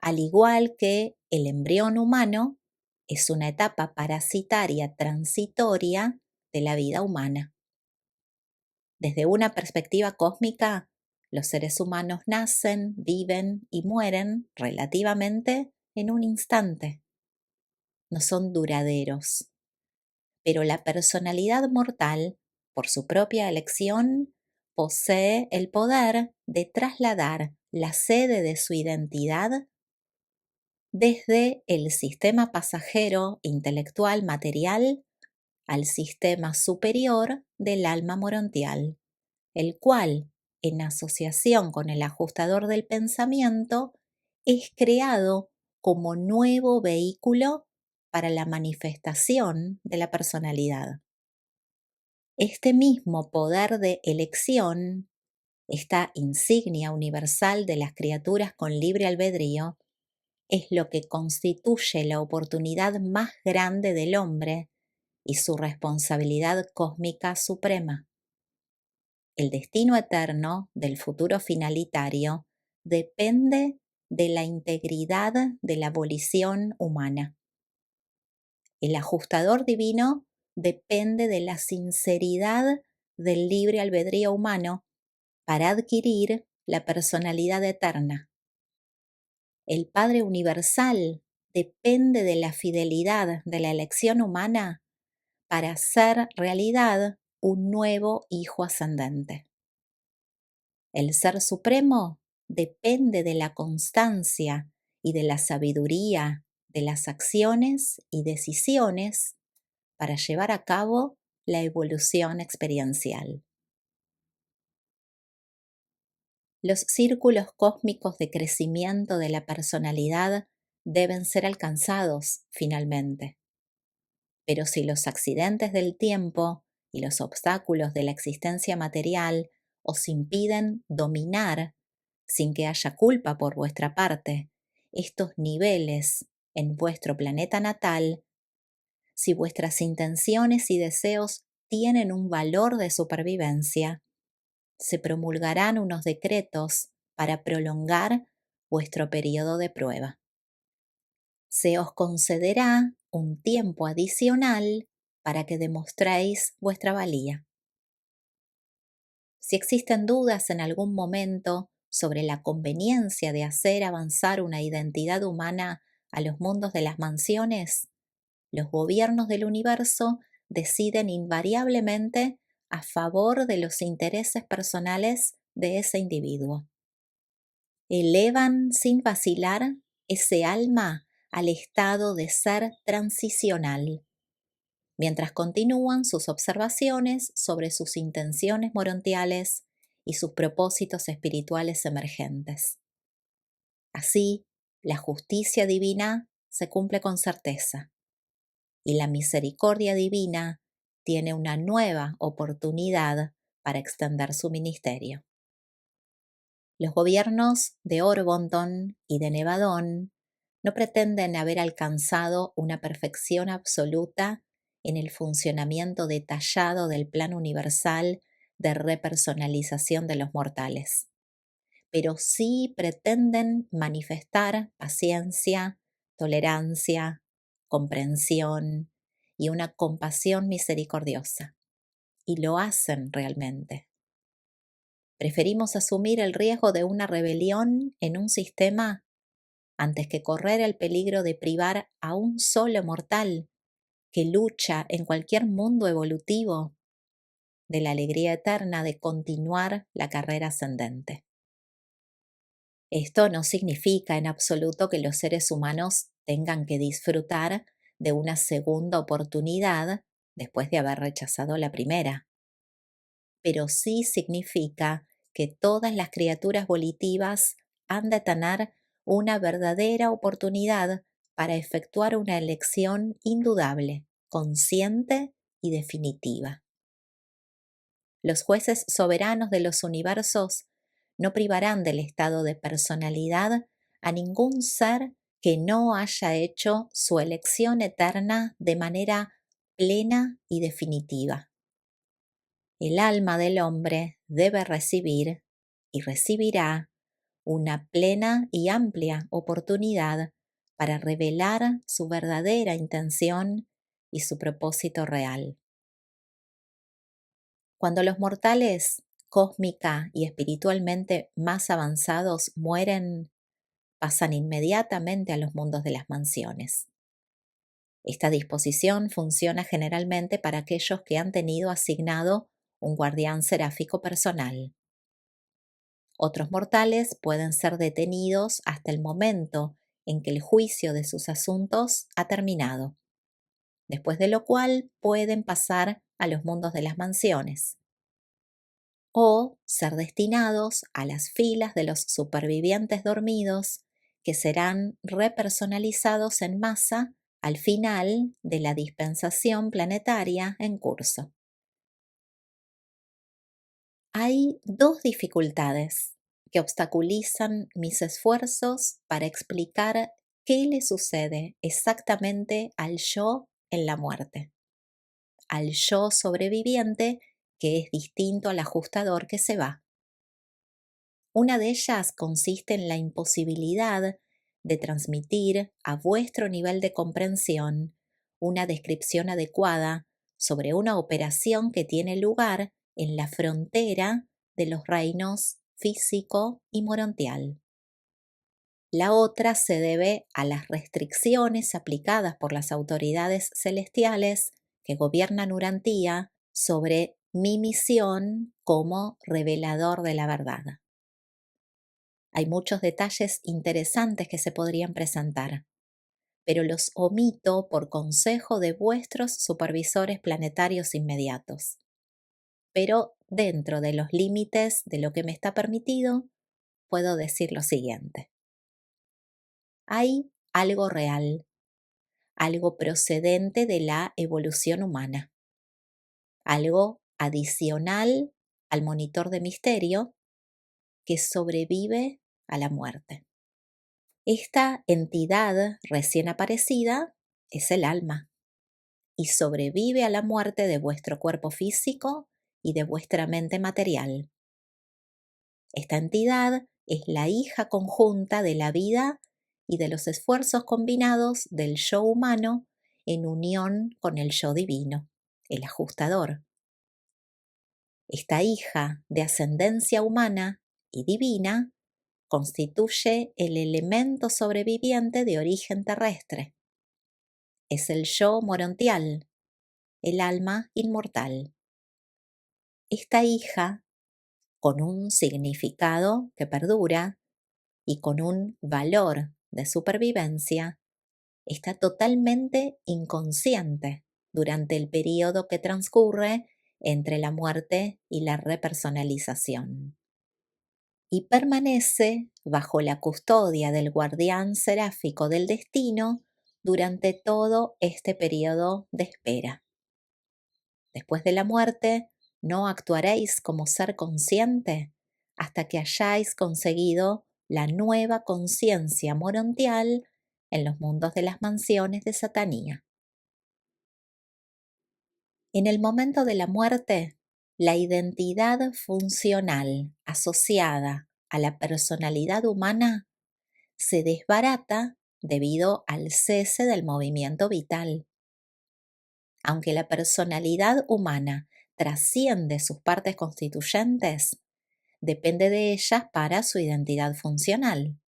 al igual que el embrión humano es una etapa parasitaria transitoria de la vida humana. Desde una perspectiva cósmica, los seres humanos nacen, viven y mueren relativamente en un instante. No son duraderos. Pero la personalidad mortal, por su propia elección, posee el poder de trasladar la sede de su identidad desde el sistema pasajero intelectual material al sistema superior del alma morontial, el cual, en asociación con el ajustador del pensamiento, es creado como nuevo vehículo para la manifestación de la personalidad. Este mismo poder de elección, esta insignia universal de las criaturas con libre albedrío, es lo que constituye la oportunidad más grande del hombre y su responsabilidad cósmica suprema. El destino eterno del futuro finalitario depende de la integridad de la volición humana. El ajustador divino depende de la sinceridad del libre albedrío humano para adquirir la personalidad eterna. El Padre Universal depende de la fidelidad de la elección humana para hacer realidad un nuevo Hijo ascendente. El Ser Supremo depende de la constancia y de la sabiduría de las acciones y decisiones para llevar a cabo la evolución experiencial. Los círculos cósmicos de crecimiento de la personalidad deben ser alcanzados finalmente. Pero si los accidentes del tiempo y los obstáculos de la existencia material os impiden dominar, sin que haya culpa por vuestra parte, estos niveles en vuestro planeta natal, si vuestras intenciones y deseos tienen un valor de supervivencia, se promulgarán unos decretos para prolongar vuestro periodo de prueba. Se os concederá un tiempo adicional para que demostréis vuestra valía. Si existen dudas en algún momento sobre la conveniencia de hacer avanzar una identidad humana a los mundos de las mansiones, los gobiernos del universo deciden invariablemente a favor de los intereses personales de ese individuo. Elevan sin vacilar ese alma al estado de ser transicional, mientras continúan sus observaciones sobre sus intenciones morontiales y sus propósitos espirituales emergentes. Así, la justicia divina se cumple con certeza. y la misericordia divina tiene una nueva oportunidad para extender su ministerio. Los gobiernos de Orbonton y de Nevadón no pretenden haber alcanzado una perfección absoluta en el funcionamiento detallado del plan universal de repersonalización de los mortales, pero sí pretenden manifestar paciencia, tolerancia, comprensión y una compasión misericordiosa, y lo hacen realmente. Preferimos asumir el riesgo de una rebelión en un sistema antes que correr el peligro de privar a un solo mortal que lucha en cualquier mundo evolutivo de la alegría eterna de continuar la carrera ascendente. Esto no significa en absoluto que los seres humanos tengan que disfrutar de una segunda oportunidad después de haber rechazado la primera, pero sí significa que todas las criaturas volitivas han de tener una verdadera oportunidad para efectuar una elección indudable, consciente y definitiva. Los jueces soberanos de los universos no privarán del estado de personalidad a ningún ser que no haya hecho su elección eterna de manera plena y definitiva. El alma del hombre debe recibir y recibirá una plena y amplia oportunidad para revelar su verdadera intención y su propósito real. Cuando los mortales cósmica y espiritualmente más avanzados mueren, pasan inmediatamente a los mundos de las mansiones. Esta disposición funciona generalmente para aquellos que han tenido asignado un guardián seráfico personal. Otros mortales pueden ser detenidos hasta el momento en que el juicio de sus asuntos ha terminado, después de lo cual pueden pasar a los mundos de las mansiones o ser destinados a las filas de los supervivientes dormidos que serán repersonalizados en masa al final de la dispensación planetaria en curso. Hay dos dificultades que obstaculizan mis esfuerzos para explicar qué le sucede exactamente al yo en la muerte, al yo sobreviviente que es distinto al ajustador que se va. Una de ellas consiste en la imposibilidad de transmitir a vuestro nivel de comprensión una descripción adecuada sobre una operación que tiene lugar en la frontera de los reinos físico y morontial. La otra se debe a las restricciones aplicadas por las autoridades celestiales que gobiernan Urantía sobre mi misión como revelador de la verdad. Hay muchos detalles interesantes que se podrían presentar, pero los omito por consejo de vuestros supervisores planetarios inmediatos. Pero dentro de los límites de lo que me está permitido, puedo decir lo siguiente. Hay algo real, algo procedente de la evolución humana, algo adicional al monitor de misterio que sobrevive a la muerte. Esta entidad recién aparecida es el alma y sobrevive a la muerte de vuestro cuerpo físico y de vuestra mente material. Esta entidad es la hija conjunta de la vida y de los esfuerzos combinados del yo humano en unión con el yo divino, el ajustador. Esta hija de ascendencia humana y divina constituye el elemento sobreviviente de origen terrestre. Es el yo morontial, el alma inmortal. Esta hija, con un significado que perdura y con un valor de supervivencia, está totalmente inconsciente durante el periodo que transcurre entre la muerte y la repersonalización, y permanece bajo la custodia del guardián seráfico del destino durante todo este periodo de espera. Después de la muerte, no actuaréis como ser consciente hasta que hayáis conseguido la nueva conciencia morontial en los mundos de las mansiones de Satanía. En el momento de la muerte, la identidad funcional asociada a la personalidad humana se desbarata debido al cese del movimiento vital. Aunque la personalidad humana trasciende sus partes constituyentes, depende de ellas para su identidad funcional.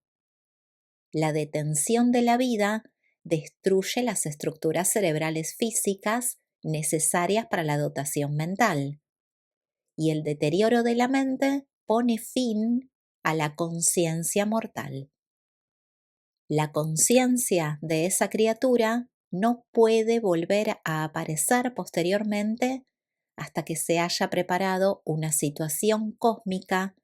La detención de la vida destruye las estructuras cerebrales físicas necesarias para la dotación mental, y el deterioro de la mente pone fin a la conciencia mortal. La conciencia de esa criatura no puede volver a aparecer posteriormente hasta que se haya preparado una situación cósmica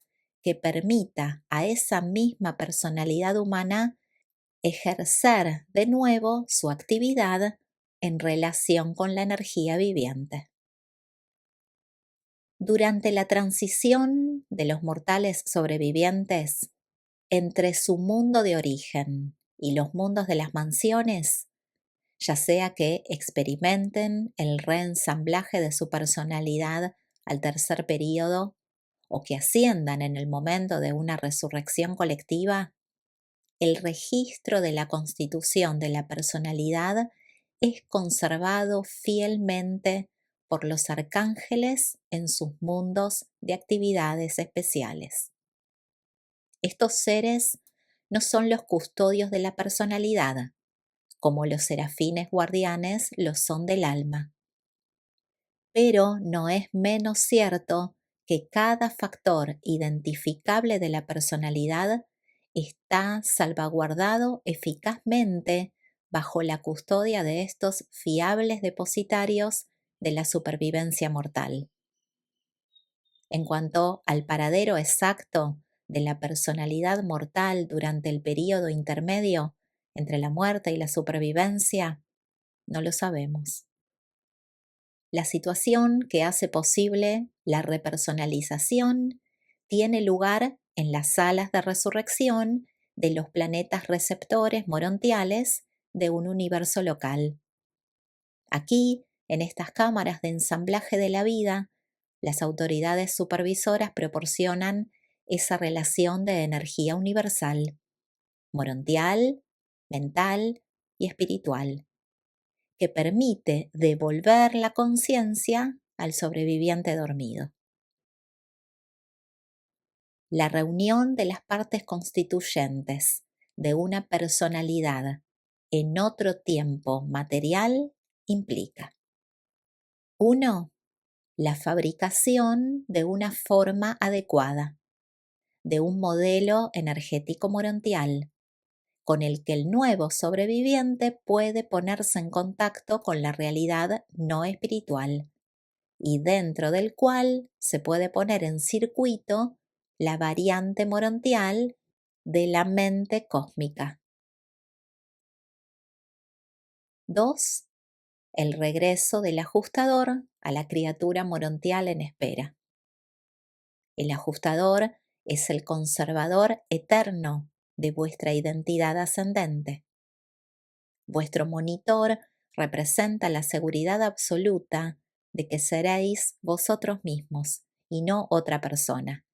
que permita a esa misma personalidad humana ejercer de nuevo su actividad en relación con la energía viviente. Durante la transición de los mortales sobrevivientes entre su mundo de origen y los mundos de las mansiones, ya sea que experimenten el reensamblaje de su personalidad al tercer período o que asciendan en el momento de una resurrección colectiva, el registro de la constitución de la personalidad es conservado fielmente por los arcángeles en sus mundos de actividades especiales. Estos seres no son los custodios de la personalidad, como los serafines guardianes lo son del alma. Pero no es menos cierto que cada factor identificable de la personalidad está salvaguardado eficazmente bajo la custodia de estos fiables depositarios de la supervivencia mortal. En cuanto al paradero exacto de la personalidad mortal durante el período intermedio entre la muerte y la supervivencia, no lo sabemos. La situación que hace posible la repersonalización tiene lugar en las salas de resurrección de los planetas receptores morontiales de un universo local. Aquí, en estas cámaras de ensamblaje de la vida, las autoridades supervisoras proporcionan esa relación de energía universal, morontial, mental y espiritual, que permite devolver la conciencia al sobreviviente dormido. La reunión de las partes constituyentes de una personalidad en otro tiempo material implica: 1. La fabricación de una forma adecuada, de un modelo energético morontial, con el que el nuevo sobreviviente puede ponerse en contacto con la realidad no espiritual, y dentro del cual se puede poner en circuito la variante morontial de la mente cósmica. 2. El regreso del ajustador a la criatura morontial en espera. El ajustador es el conservador eterno de vuestra identidad ascendente. Vuestro monitor representa la seguridad absoluta de que seréis vosotros mismos y no otra persona,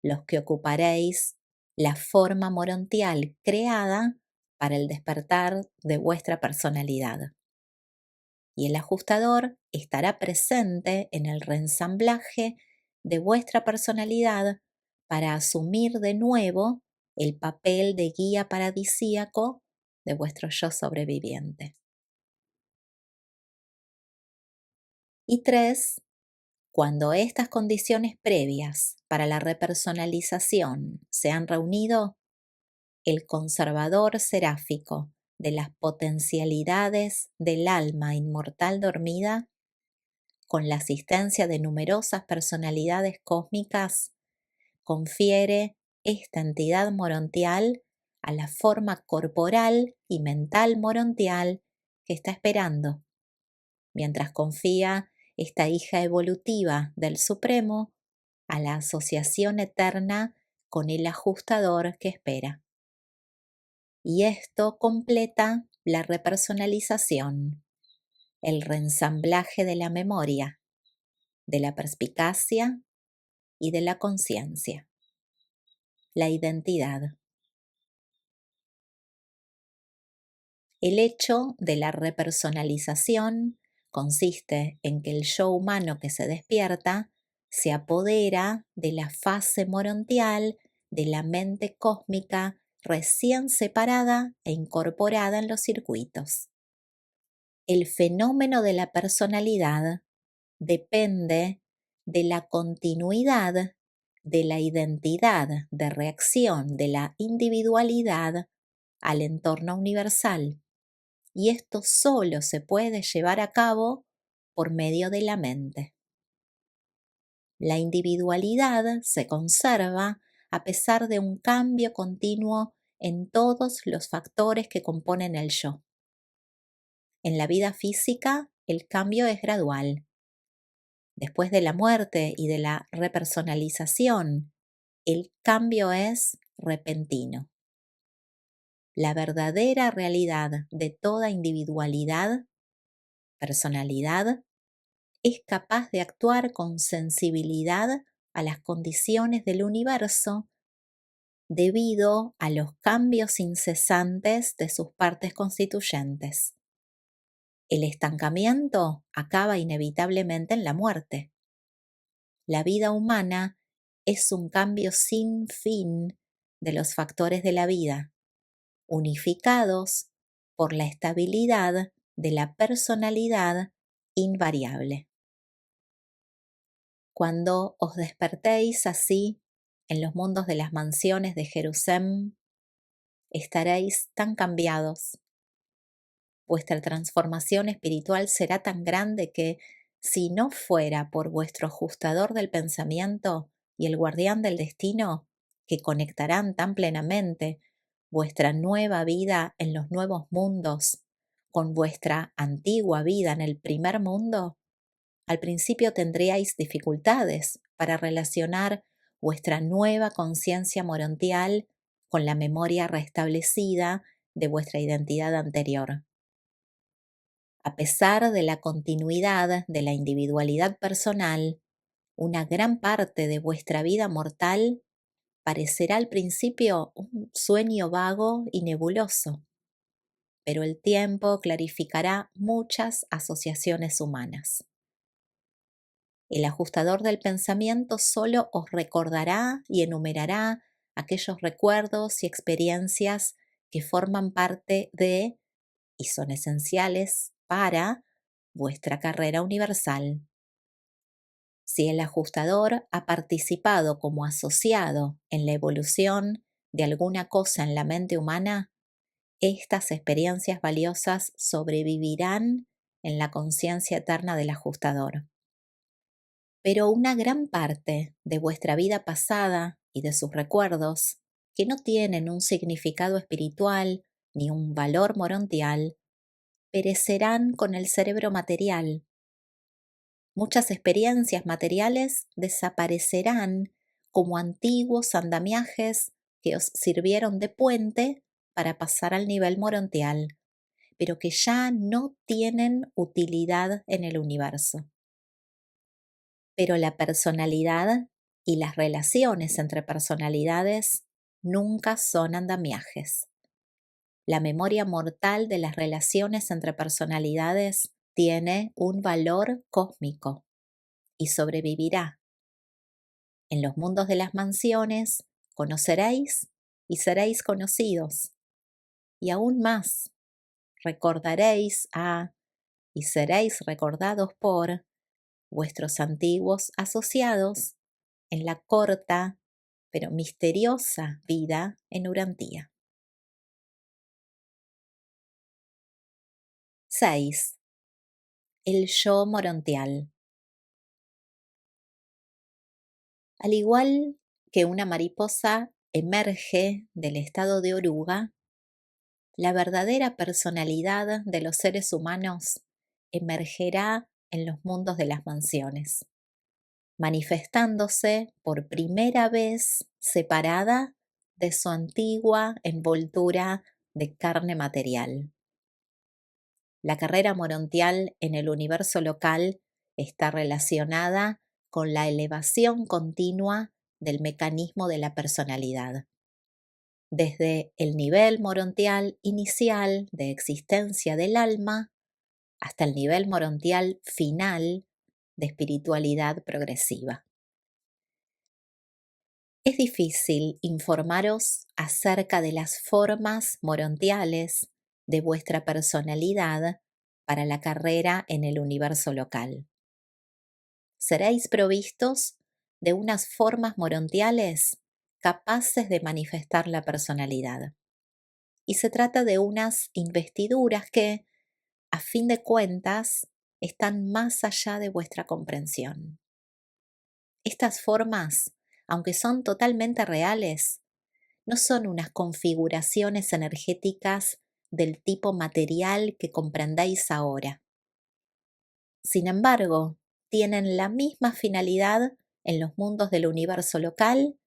los que ocuparéis la forma morontial creada para el despertar de vuestra personalidad. Y el ajustador estará presente en el reensamblaje de vuestra personalidad para asumir de nuevo el papel de guía paradisíaco de vuestro yo sobreviviente. Y 3. Cuando estas condiciones previas para la repersonalización se han reunido, el conservador seráfico de las potencialidades del alma inmortal dormida, con la asistencia de numerosas personalidades cósmicas, confiere esta entidad morontial a la forma corporal y mental morontial que está esperando, mientras confía esta hija evolutiva del Supremo a la asociación eterna con el ajustador que espera. Y esto completa la repersonalización, el reensamblaje de la memoria, de la perspicacia y de la conciencia, la identidad. El hecho de la repersonalización consiste en que el yo humano que se despierta se apodera de la fase morontial de la mente cósmica recién separada e incorporada en los circuitos. El fenómeno de la personalidad depende de la continuidad de la identidad de reacción de la individualidad al entorno universal, y esto solo se puede llevar a cabo por medio de la mente. La individualidad se conserva a pesar de un cambio continuo en todos los factores que componen el yo. En la vida física, el cambio es gradual. Después de la muerte y de la repersonalización, el cambio es repentino. La verdadera realidad de toda individualidad, personalidad, es capaz de actuar con sensibilidad a las condiciones del universo debido a los cambios incesantes de sus partes constituyentes. El estancamiento acaba inevitablemente en la muerte. La vida humana es un cambio sin fin de los factores de la vida, unificados por la estabilidad de la personalidad invariable. Cuando os despertéis así en los mundos de las mansiones de Jerusalén, estaréis tan cambiados. Vuestra transformación espiritual será tan grande que, si no fuera por vuestro ajustador del pensamiento y el guardián del destino, que conectarán tan plenamente vuestra nueva vida en los nuevos mundos con vuestra antigua vida en el primer mundo, al principio tendríais dificultades para relacionar vuestra nueva conciencia morontial con la memoria restablecida de vuestra identidad anterior. A pesar de la continuidad de la individualidad personal, una gran parte de vuestra vida mortal parecerá al principio un sueño vago y nebuloso, pero el tiempo clarificará muchas asociaciones humanas. El ajustador del pensamiento solo os recordará y enumerará aquellos recuerdos y experiencias que forman parte de y son esenciales para vuestra carrera universal. Si el ajustador ha participado como asociado en la evolución de alguna cosa en la mente humana, estas experiencias valiosas sobrevivirán en la conciencia eterna del ajustador. Pero una gran parte de vuestra vida pasada y de sus recuerdos, que no tienen un significado espiritual ni un valor morontial, perecerán con el cerebro material. Muchas experiencias materiales desaparecerán como antiguos andamiajes que os sirvieron de puente para pasar al nivel morontial, pero que ya no tienen utilidad en el universo. Pero la personalidad y las relaciones entre personalidades nunca son andamiajes. La memoria mortal de las relaciones entre personalidades tiene un valor cósmico y sobrevivirá. En los mundos de las mansiones conoceréis y seréis conocidos. Y aún más, recordaréis a y seréis recordados por vuestros antiguos asociados en la corta pero misteriosa vida en Urantía. 6. El yo morontial. Al igual que una mariposa emerge del estado de oruga, la verdadera personalidad de los seres humanos emergerá en los mundos de las mansiones, manifestándose por primera vez separada de su antigua envoltura de carne material. La carrera morontial en el universo local está relacionada con la elevación continua del mecanismo de la personalidad. Desde el nivel morontial inicial de existencia del alma hasta el nivel morontial final de espiritualidad progresiva. Es difícil informaros acerca de las formas morontiales de vuestra personalidad para la carrera en el universo local. Seréis provistos de unas formas morontiales capaces de manifestar la personalidad. Y se trata de unas investiduras que, a fin de cuentas, están más allá de vuestra comprensión. Estas formas, aunque son totalmente reales, no son unas configuraciones energéticas del tipo material que comprendéis ahora. Sin embargo, tienen la misma finalidad en los mundos del universo local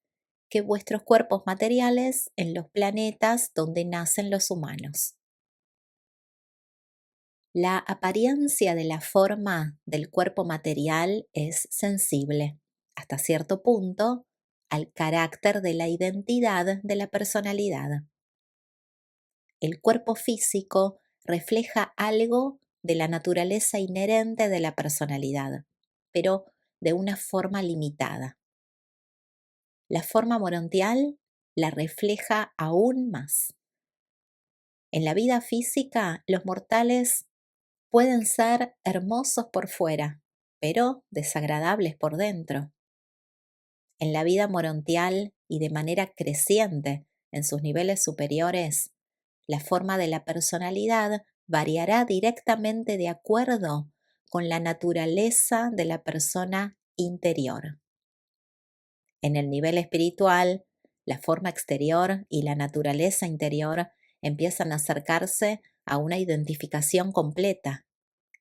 que vuestros cuerpos materiales en los planetas donde nacen los humanos. La apariencia de la forma del cuerpo material es sensible, hasta cierto punto, al carácter de la identidad de la personalidad. El cuerpo físico refleja algo de la naturaleza inherente de la personalidad, pero de una forma limitada. La forma morontial la refleja aún más. En la vida física, los mortales pueden ser hermosos por fuera, pero desagradables por dentro. En la vida morontial y de manera creciente en sus niveles superiores, la forma de la personalidad variará directamente de acuerdo con la naturaleza de la persona interior. En el nivel espiritual, la forma exterior y la naturaleza interior empiezan a acercarse a una identificación completa,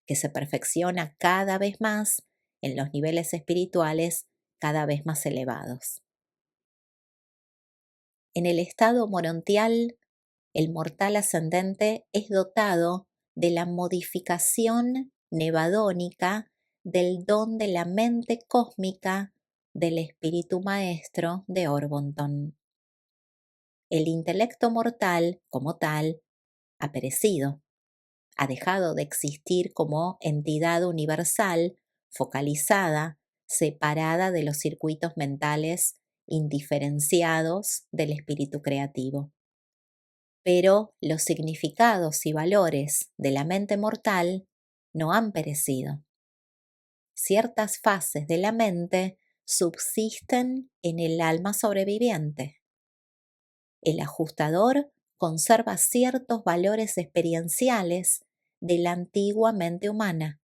que se perfecciona cada vez más en los niveles espirituales cada vez más elevados. En el estado morontial, el mortal ascendente es dotado de la modificación nevadónica del don de la mente cósmica del espíritu maestro de Orbonton. El intelecto mortal, como tal, ha perecido, ha dejado de existir como entidad universal, focalizada, separada de los circuitos mentales indiferenciados del espíritu creativo. Pero los significados y valores de la mente mortal no han perecido. Ciertas fases de la mente subsisten en el alma sobreviviente. El ajustador conserva ciertos valores experienciales de la antigua mente humana,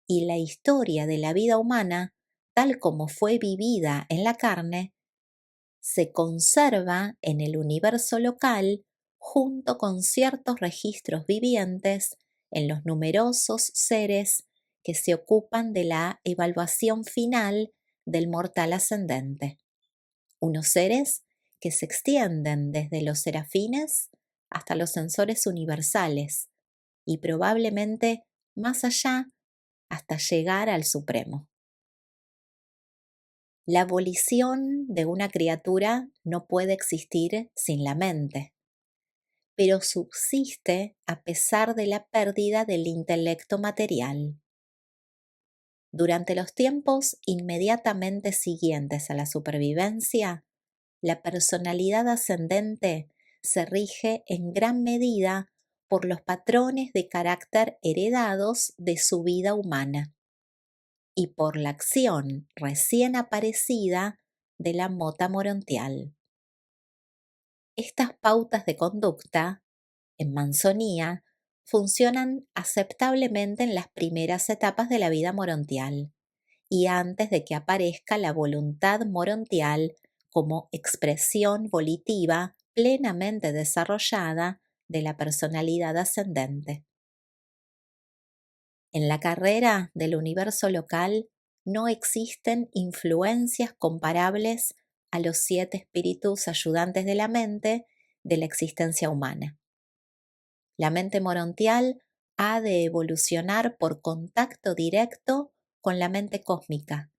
y la historia de la vida humana, tal como fue vivida en la carne, se conserva en el universo local junto con ciertos registros vivientes en los numerosos seres que se ocupan de la evaluación final del mortal ascendente. Unos seres que se extienden desde los serafines hasta los sensores universales y probablemente más allá hasta llegar al Supremo. La volición de una criatura no puede existir sin la mente, pero subsiste a pesar de la pérdida del intelecto material. Durante los tiempos inmediatamente siguientes a la supervivencia, la personalidad ascendente se rige en gran medida por los patrones de carácter heredados de su vida humana y por la acción recién aparecida de la mota morontial. Estas pautas de conducta, en manzonía, funcionan aceptablemente en las primeras etapas de la vida morontial y antes de que aparezca la voluntad morontial como expresión volitiva plenamente desarrollada de la personalidad ascendente. En la carrera del universo local no existen influencias comparables a los 7 espíritus ayudantes de la mente de la existencia humana. La mente morontial ha de evolucionar por contacto directo con la mente cósmica,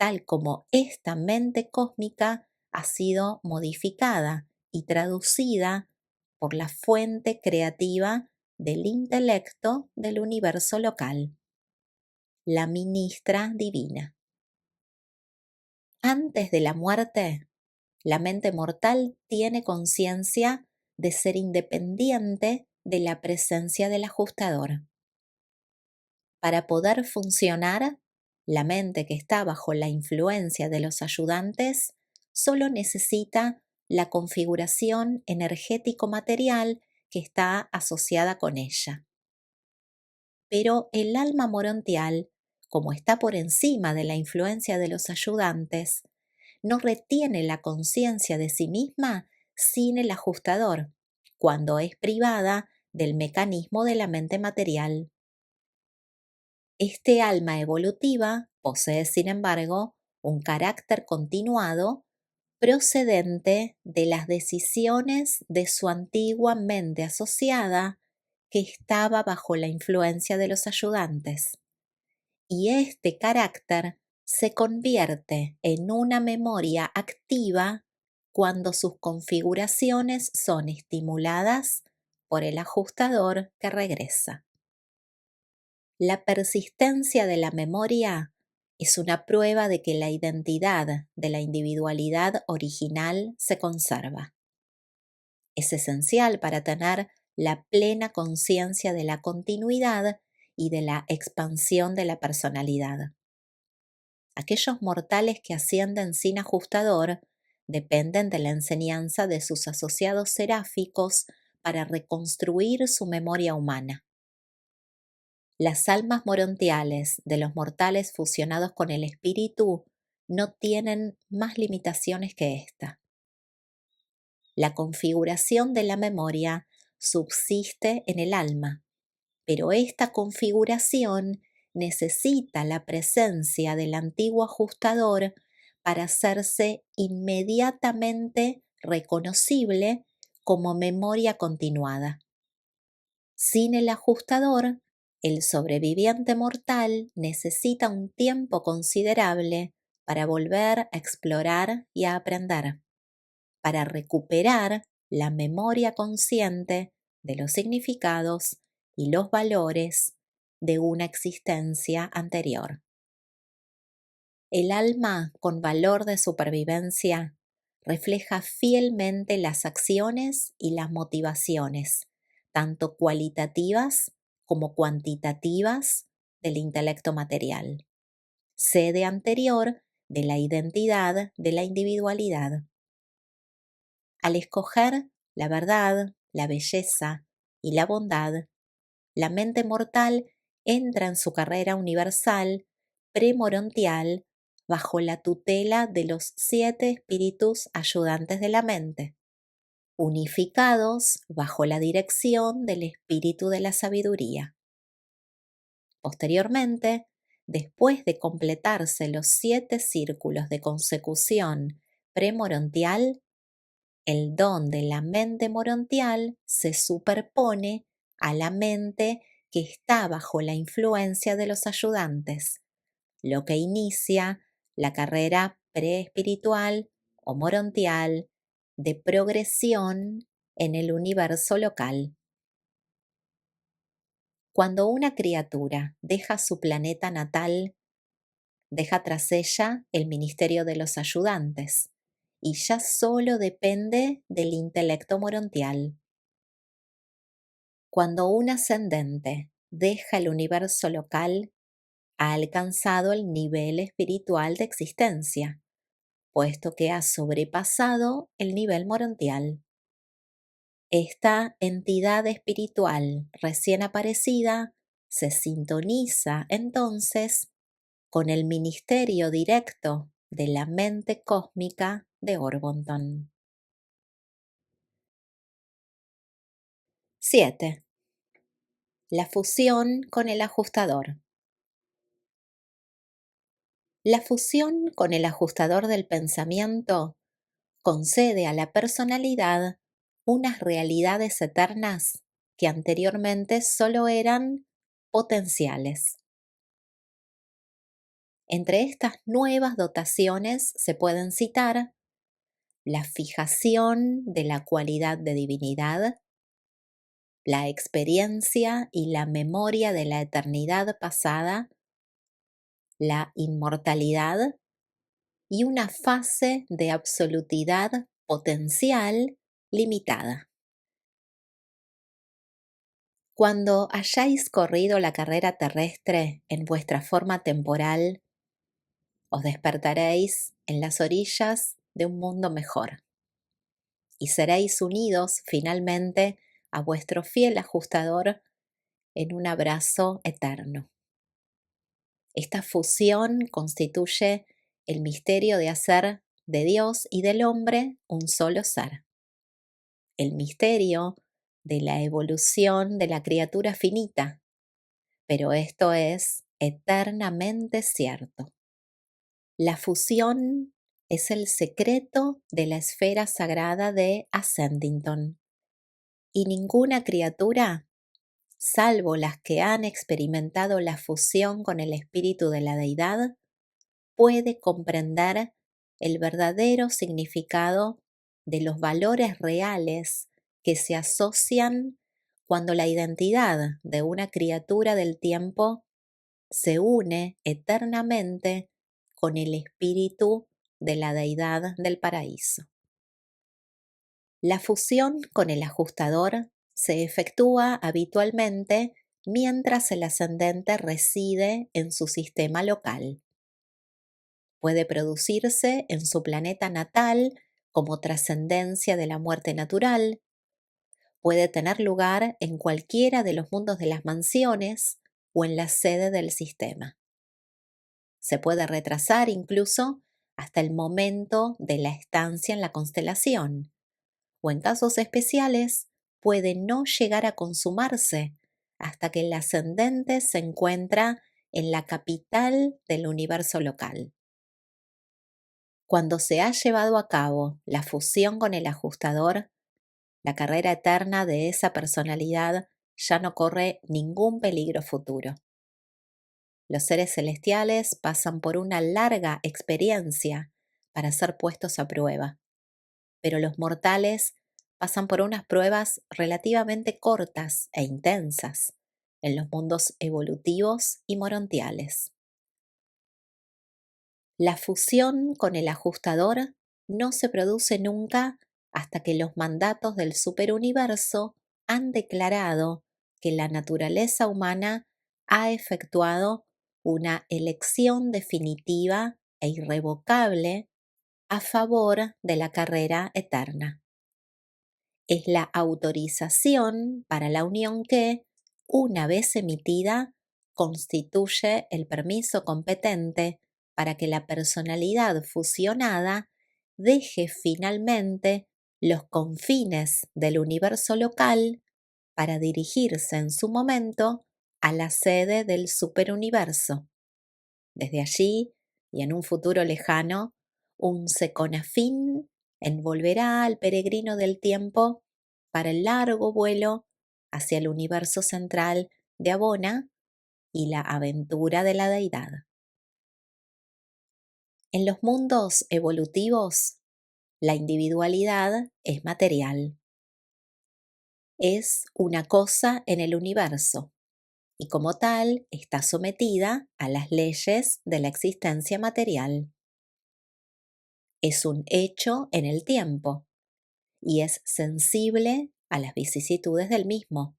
tal como esta mente cósmica ha sido modificada y traducida por la fuente creativa del intelecto del universo local, la ministra divina. Antes de la muerte, la mente mortal tiene conciencia de ser independiente de la presencia del ajustador. Para poder funcionar, la mente que está bajo la influencia de los ayudantes solo necesita la configuración energético-material que está asociada con ella. Pero el alma morontial, como está por encima de la influencia de los ayudantes, no retiene la conciencia de sí misma sin el ajustador, cuando es privada del mecanismo de la mente material. Este alma evolutiva posee, sin embargo, un carácter continuado procedente de las decisiones de su antigua mente asociada que estaba bajo la influencia de los ayudantes. Y este carácter se convierte en una memoria activa cuando sus configuraciones son estimuladas por el ajustador que regresa. La persistencia de la memoria es una prueba de que la identidad de la individualidad original se conserva. Es esencial para tener la plena conciencia de la continuidad y de la expansión de la personalidad. Aquellos mortales que ascienden sin ajustador dependen de la enseñanza de sus asociados seráficos para reconstruir su memoria humana. Las almas morontiales de los mortales fusionados con el espíritu no tienen más limitaciones que esta. La configuración de la memoria subsiste en el alma, pero esta configuración necesita la presencia del antiguo ajustador para hacerse inmediatamente reconocible como memoria continuada. Sin el ajustador, el sobreviviente mortal necesita un tiempo considerable para volver a explorar y a aprender, para recuperar la memoria consciente de los significados y los valores de una existencia anterior. El alma con valor de supervivencia refleja fielmente las acciones y las motivaciones, tanto cualitativas como cuantitativas, del intelecto material, sede anterior de la identidad de la individualidad. Al escoger la verdad, la belleza y la bondad, la mente mortal entra en su carrera universal premorontial bajo la tutela de los 7 espíritus ayudantes de la mente, unificados bajo la dirección del espíritu de la sabiduría. Posteriormente, después de completarse los 7 círculos de consecución premorontial, el don de la mente morontial se superpone a la mente que está bajo la influencia de los ayudantes, lo que inicia la carrera preespiritual o morontial de progresión en el universo local. Cuando una criatura deja su planeta natal, deja tras ella el ministerio de los ayudantes y ya solo depende del intelecto morontial. Cuando un ascendente deja el universo local, ha alcanzado el nivel espiritual de existencia, puesto que ha sobrepasado el nivel morontial. Esta entidad espiritual recién aparecida se sintoniza entonces con el ministerio directo de la mente cósmica de Orbonton. 7. La fusión con el ajustador. La fusión con el ajustador del pensamiento concede a la personalidad unas realidades eternas que anteriormente solo eran potenciales. Entre estas nuevas dotaciones se pueden citar la fijación de la cualidad de divinidad, la experiencia y la memoria de la eternidad pasada, la inmortalidad y una fase de absolutidad potencial limitada. Cuando hayáis corrido la carrera terrestre en vuestra forma temporal, os despertaréis en las orillas de un mundo mejor y seréis unidos finalmente a vuestro fiel ajustador en un abrazo eterno. Esta fusión constituye el misterio de hacer de Dios y del hombre un solo ser. El misterio de la evolución de la criatura finita, pero esto es eternamente cierto. La fusión es el secreto de la esfera sagrada de Ascendington, y ninguna criatura, salvo las que han experimentado la fusión con el espíritu de la deidad, puede comprender el verdadero significado de los valores reales que se asocian cuando la identidad de una criatura del tiempo se une eternamente con el espíritu de la deidad del paraíso. La fusión con el ajustador se efectúa habitualmente mientras el ascendente reside en su sistema local. Puede producirse en su planeta natal como trascendencia de la muerte natural, puede tener lugar en cualquiera de los mundos de las mansiones o en la sede del sistema. Se puede retrasar incluso hasta el momento de la estancia en la constelación, o en casos especiales puede no llegar a consumarse hasta que el ascendente se encuentra en la capital del universo local. Cuando se ha llevado a cabo la fusión con el ajustador, la carrera eterna de esa personalidad ya no corre ningún peligro futuro. Los seres celestiales pasan por una larga experiencia para ser puestos a prueba, pero los mortales pasan por unas pruebas relativamente cortas e intensas en los mundos evolutivos y morontiales. La fusión con el ajustador no se produce nunca hasta que los mandatos del superuniverso han declarado que la naturaleza humana ha efectuado una elección definitiva e irrevocable a favor de la carrera eterna. Es la autorización para la unión que, una vez emitida, constituye el permiso competente para que la personalidad fusionada deje finalmente los confines del universo local para dirigirse en su momento a la sede del superuniverso. Desde allí, y en un futuro lejano, un seconafín envolverá al peregrino del tiempo para el largo vuelo hacia el universo central de Abona y la aventura de la deidad. En los mundos evolutivos, la individualidad es material. Es una cosa en el universo y como tal está sometida a las leyes de la existencia material. Es un hecho en el tiempo y es sensible a las vicisitudes del mismo.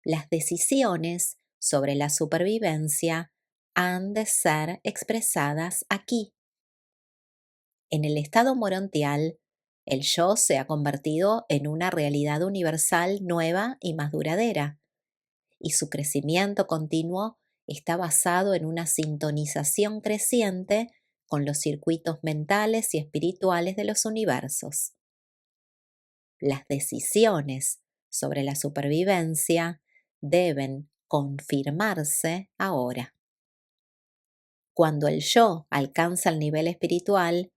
Las decisiones sobre la supervivencia han de ser expresadas aquí. En el estado morontial, el yo se ha convertido en una realidad universal nueva y más duradera, y su crecimiento continuo está basado en una sintonización creciente con los circuitos mentales y espirituales de los universos. Las decisiones sobre la supervivencia deben confirmarse ahora. Cuando el yo alcanza el nivel espiritual,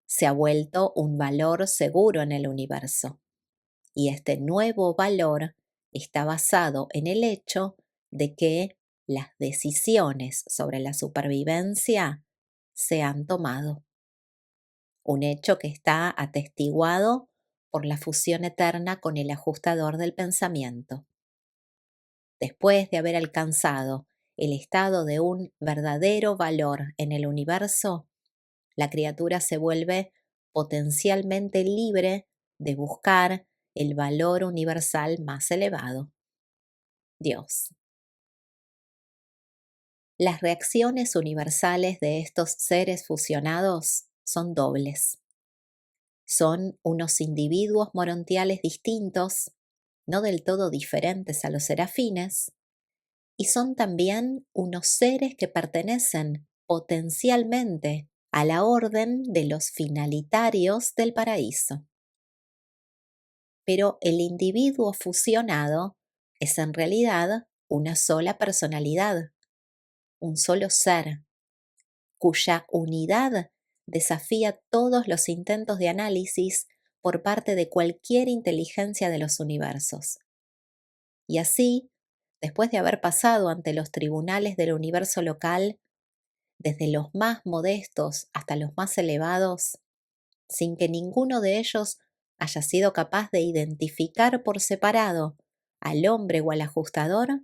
se ha vuelto un valor seguro en el universo. Y este nuevo valor está basado en el hecho de que las decisiones sobre la supervivencia se han tomado. Un hecho que está atestiguado por la fusión eterna con el ajustador del pensamiento. Después de haber alcanzado el estado de un verdadero valor en el universo, la criatura se vuelve potencialmente libre de buscar el valor universal más elevado, Dios. Las reacciones universales de estos seres fusionados son dobles. Son unos individuos morontiales distintos, no del todo diferentes a los serafines, y son también unos seres que pertenecen potencialmente a la orden de los finalitarios del paraíso. Pero el individuo fusionado es en realidad una sola personalidad, un solo ser, cuya unidad desafía todos los intentos de análisis por parte de cualquier inteligencia de los universos. Y así, después de haber pasado ante los tribunales del universo local, desde los más modestos hasta los más elevados, sin que ninguno de ellos haya sido capaz de identificar por separado al hombre o al ajustador,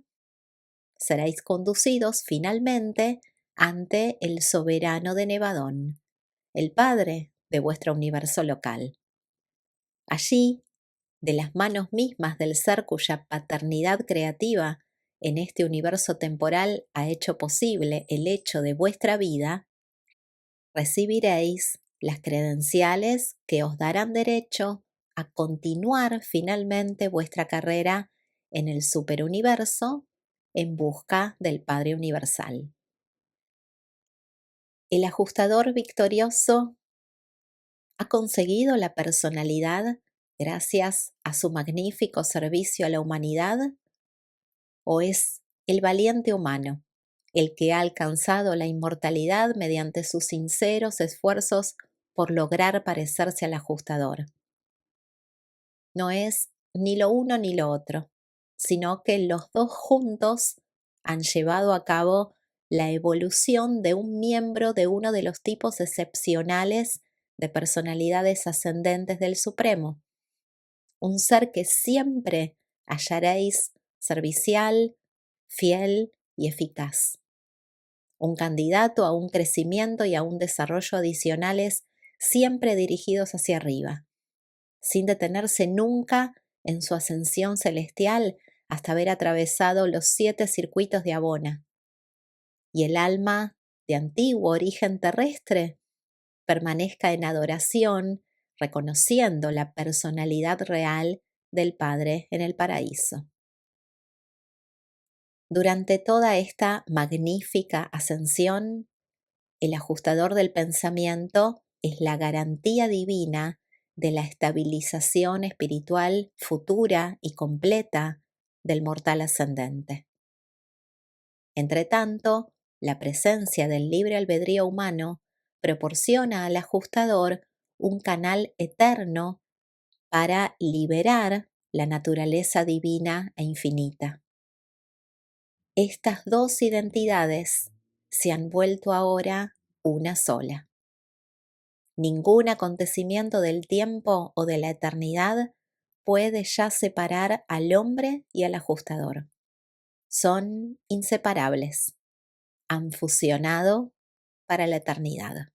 seréis conducidos finalmente ante el soberano de Nevadón, el Padre de vuestro universo local. Allí, de las manos mismas del ser cuya paternidad creativa en este universo temporal ha hecho posible el hecho de vuestra vida, recibiréis las credenciales que os darán derecho a continuar finalmente vuestra carrera en el superuniverso en busca del Padre Universal. El ajustador victorioso ha conseguido la personalidad gracias a su magnífico servicio a la humanidad, o es el valiente humano el que ha alcanzado la inmortalidad mediante sus sinceros esfuerzos por lograr parecerse al ajustador. No es ni lo uno ni lo otro, sino que los dos juntos han llevado a cabo la evolución de un miembro de uno de los tipos excepcionales de personalidades ascendentes del Supremo, un ser que siempre hallaréis servicial, fiel y eficaz. Un candidato a un crecimiento y a un desarrollo adicionales siempre dirigidos hacia arriba, sin detenerse nunca en su ascensión celestial hasta haber atravesado los 7 circuitos de Abona. Y el alma de antiguo origen terrestre permanezca en adoración, reconociendo la personalidad real del Padre en el paraíso. Durante toda esta magnífica ascensión, el ajustador del pensamiento es la garantía divina de la estabilización espiritual futura y completa del mortal ascendente. Entretanto, la presencia del libre albedrío humano proporciona al ajustador un canal eterno para liberar la naturaleza divina e infinita. Estas dos identidades se han vuelto ahora una sola. Ningún acontecimiento del tiempo o de la eternidad puede ya separar al hombre y al ajustador. Son inseparables. Han fusionado para la eternidad.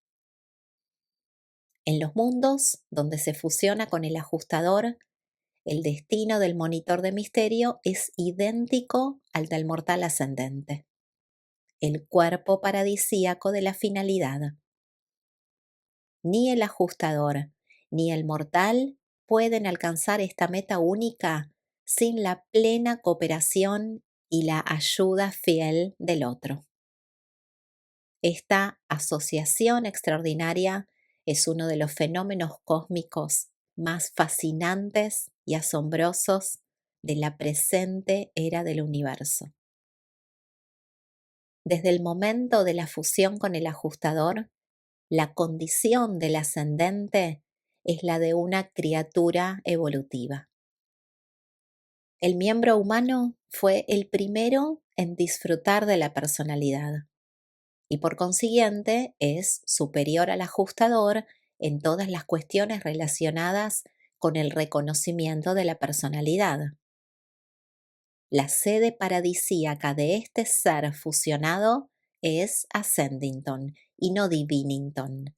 En los mundos donde se fusiona con el ajustador, el destino del monitor de misterio es idéntico al del mortal ascendente, el cuerpo paradisíaco de la finalidad. Ni el ajustador ni el mortal pueden alcanzar esta meta única sin la plena cooperación y la ayuda fiel del otro. Esta asociación extraordinaria es uno de los fenómenos cósmicos más fascinantes y asombrosos de la presente era del universo. Desde el momento de la fusión con el ajustador, la condición del ascendente es la de una criatura evolutiva. El miembro humano fue el primero en disfrutar de la personalidad y por consiguiente es superior al ajustador en todas las cuestiones relacionadas con el reconocimiento de la personalidad. La sede paradisíaca de este ser fusionado es Ascendington y no Divinington.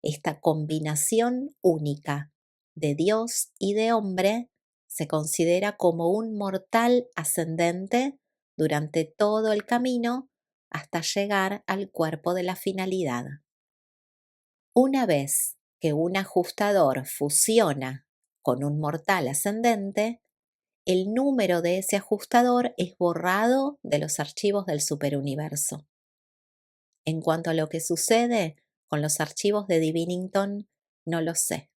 Esta combinación única de Dios y de hombre se considera como un mortal ascendente durante todo el camino hasta llegar al cuerpo de la finalidad. Una vez que un ajustador fusiona con un mortal ascendente, el número de ese ajustador es borrado de los archivos del superuniverso. En cuanto a lo que sucede con los archivos de Divinington, no lo sé,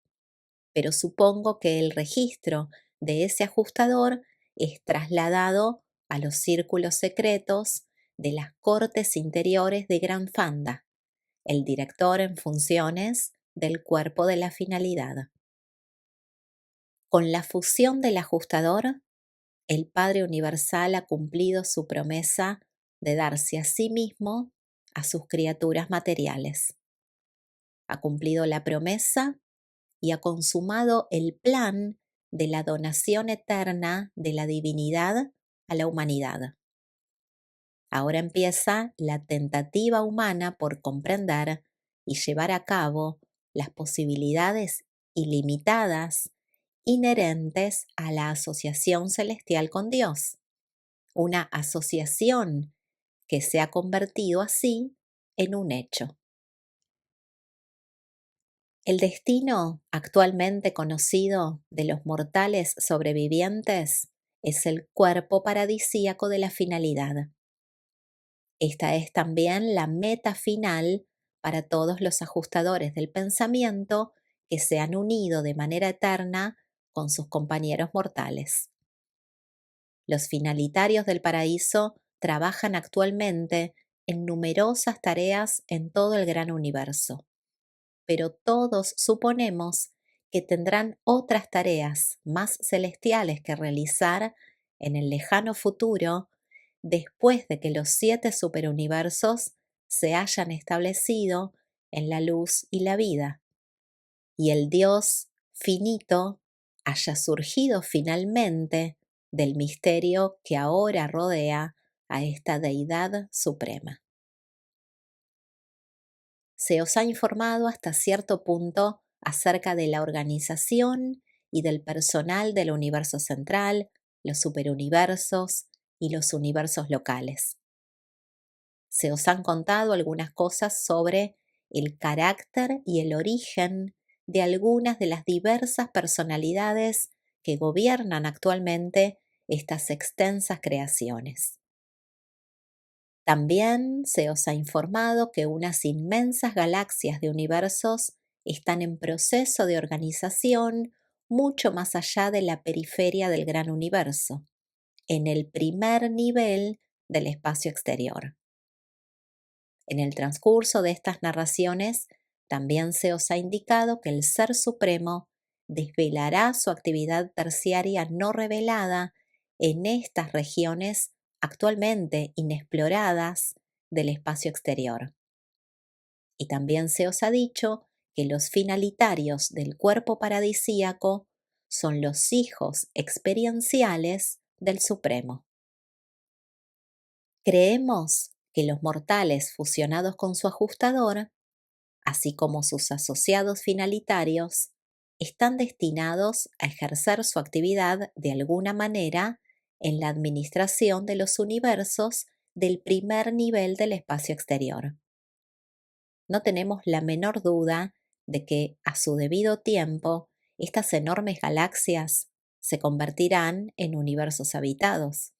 pero supongo que el registro de ese ajustador es trasladado a los círculos secretos de las cortes interiores de Gran Fanda, el director en funciones del cuerpo de la finalidad. Con la fusión del ajustador, el Padre Universal ha cumplido su promesa de darse a sí mismo a sus criaturas materiales. Ha cumplido la promesa y ha consumado el plan de la donación eterna de la divinidad a la humanidad. Ahora empieza la tentativa humana por comprender y llevar a cabo las posibilidades ilimitadas inherentes a la asociación celestial con Dios, una asociación que se ha convertido así en un hecho. El destino actualmente conocido de los mortales sobrevivientes es el cuerpo paradisíaco de la finalidad. Esta es también la meta final para todos los ajustadores del pensamiento que se han unido de manera eterna con sus compañeros mortales. Los finalitarios del paraíso trabajan actualmente en numerosas tareas en todo el gran universo, pero todos suponemos que tendrán otras tareas más celestiales que realizar en el lejano futuro después de que los 7 superuniversos se hayan establecido en la luz y la vida, y el Dios finito haya surgido finalmente del misterio que ahora rodea a esta deidad suprema. Se os ha informado hasta cierto punto acerca de la organización y del personal del universo central, los superuniversos y los universos locales. Se os han contado algunas cosas sobre el carácter y el origen de algunas de las diversas personalidades que gobiernan actualmente estas extensas creaciones. También se os ha informado que unas inmensas galaxias de universos están en proceso de organización mucho más allá de la periferia del gran universo, en el primer nivel del espacio exterior. En el transcurso de estas narraciones, también se os ha indicado que el Ser Supremo desvelará su actividad terciaria no revelada en estas regiones actualmente inexploradas del espacio exterior. Y también se os ha dicho que los finalitarios del cuerpo paradisíaco son los hijos experienciales del Supremo. Creemos que los mortales fusionados con su ajustador, así como sus asociados finalitarios, están destinados a ejercer su actividad de alguna manera en la administración de los universos del primer nivel del espacio exterior. No tenemos la menor duda de que, a su debido tiempo, estas enormes galaxias se convertirán en universos habitados.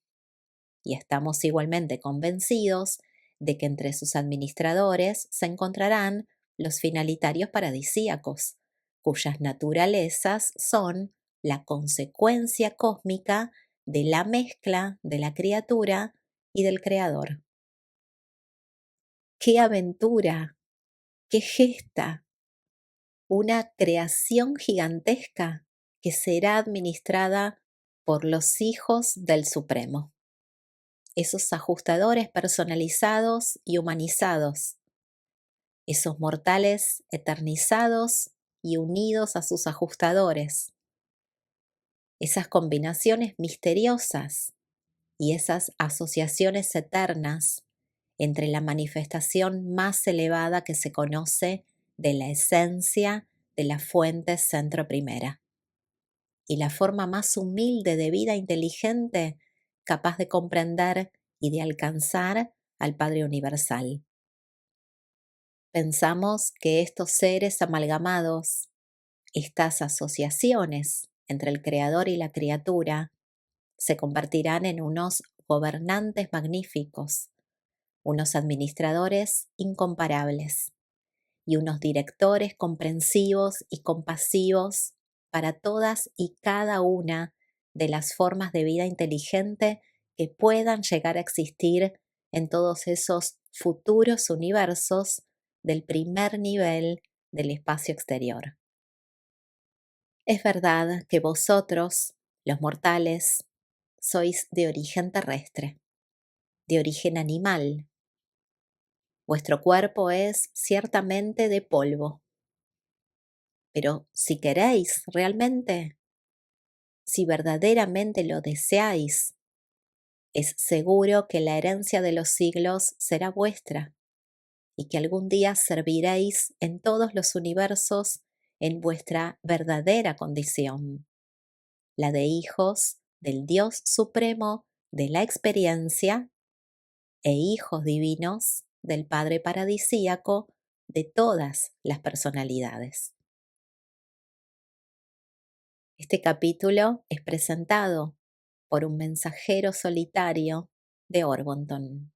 Y estamos igualmente convencidos de que entre sus administradores se encontrarán los finalitarios paradisíacos, cuyas naturalezas son la consecuencia cósmica de la mezcla de la criatura y del creador. ¡Qué aventura! ¡Qué gesta! Una creación gigantesca que será administrada por los hijos del Supremo, esos ajustadores personalizados y humanizados, esos mortales eternizados y unidos a sus ajustadores, esas combinaciones misteriosas y esas asociaciones eternas entre la manifestación más elevada que se conoce de la esencia de la fuente centro primera y la forma más humilde de vida inteligente capaz de comprender y de alcanzar al Padre Universal. Pensamos que estos seres amalgamados, estas asociaciones entre el Creador y la criatura, se convertirán en unos gobernantes magníficos, unos administradores incomparables y unos directores comprensivos y compasivos para todas y cada una de las formas de vida inteligente que puedan llegar a existir en todos esos futuros universos del primer nivel del espacio exterior. Es verdad que vosotros, los mortales, sois de origen terrestre, de origen animal. Vuestro cuerpo es ciertamente de polvo. Pero si queréis realmente, si verdaderamente lo deseáis, es seguro que la herencia de los siglos será vuestra y que algún día serviréis en todos los universos en vuestra verdadera condición, la de hijos del Dios Supremo de la experiencia e hijos divinos del Padre Paradisíaco de todas las personalidades. Este capítulo es presentado por un mensajero solitario de Orbonton.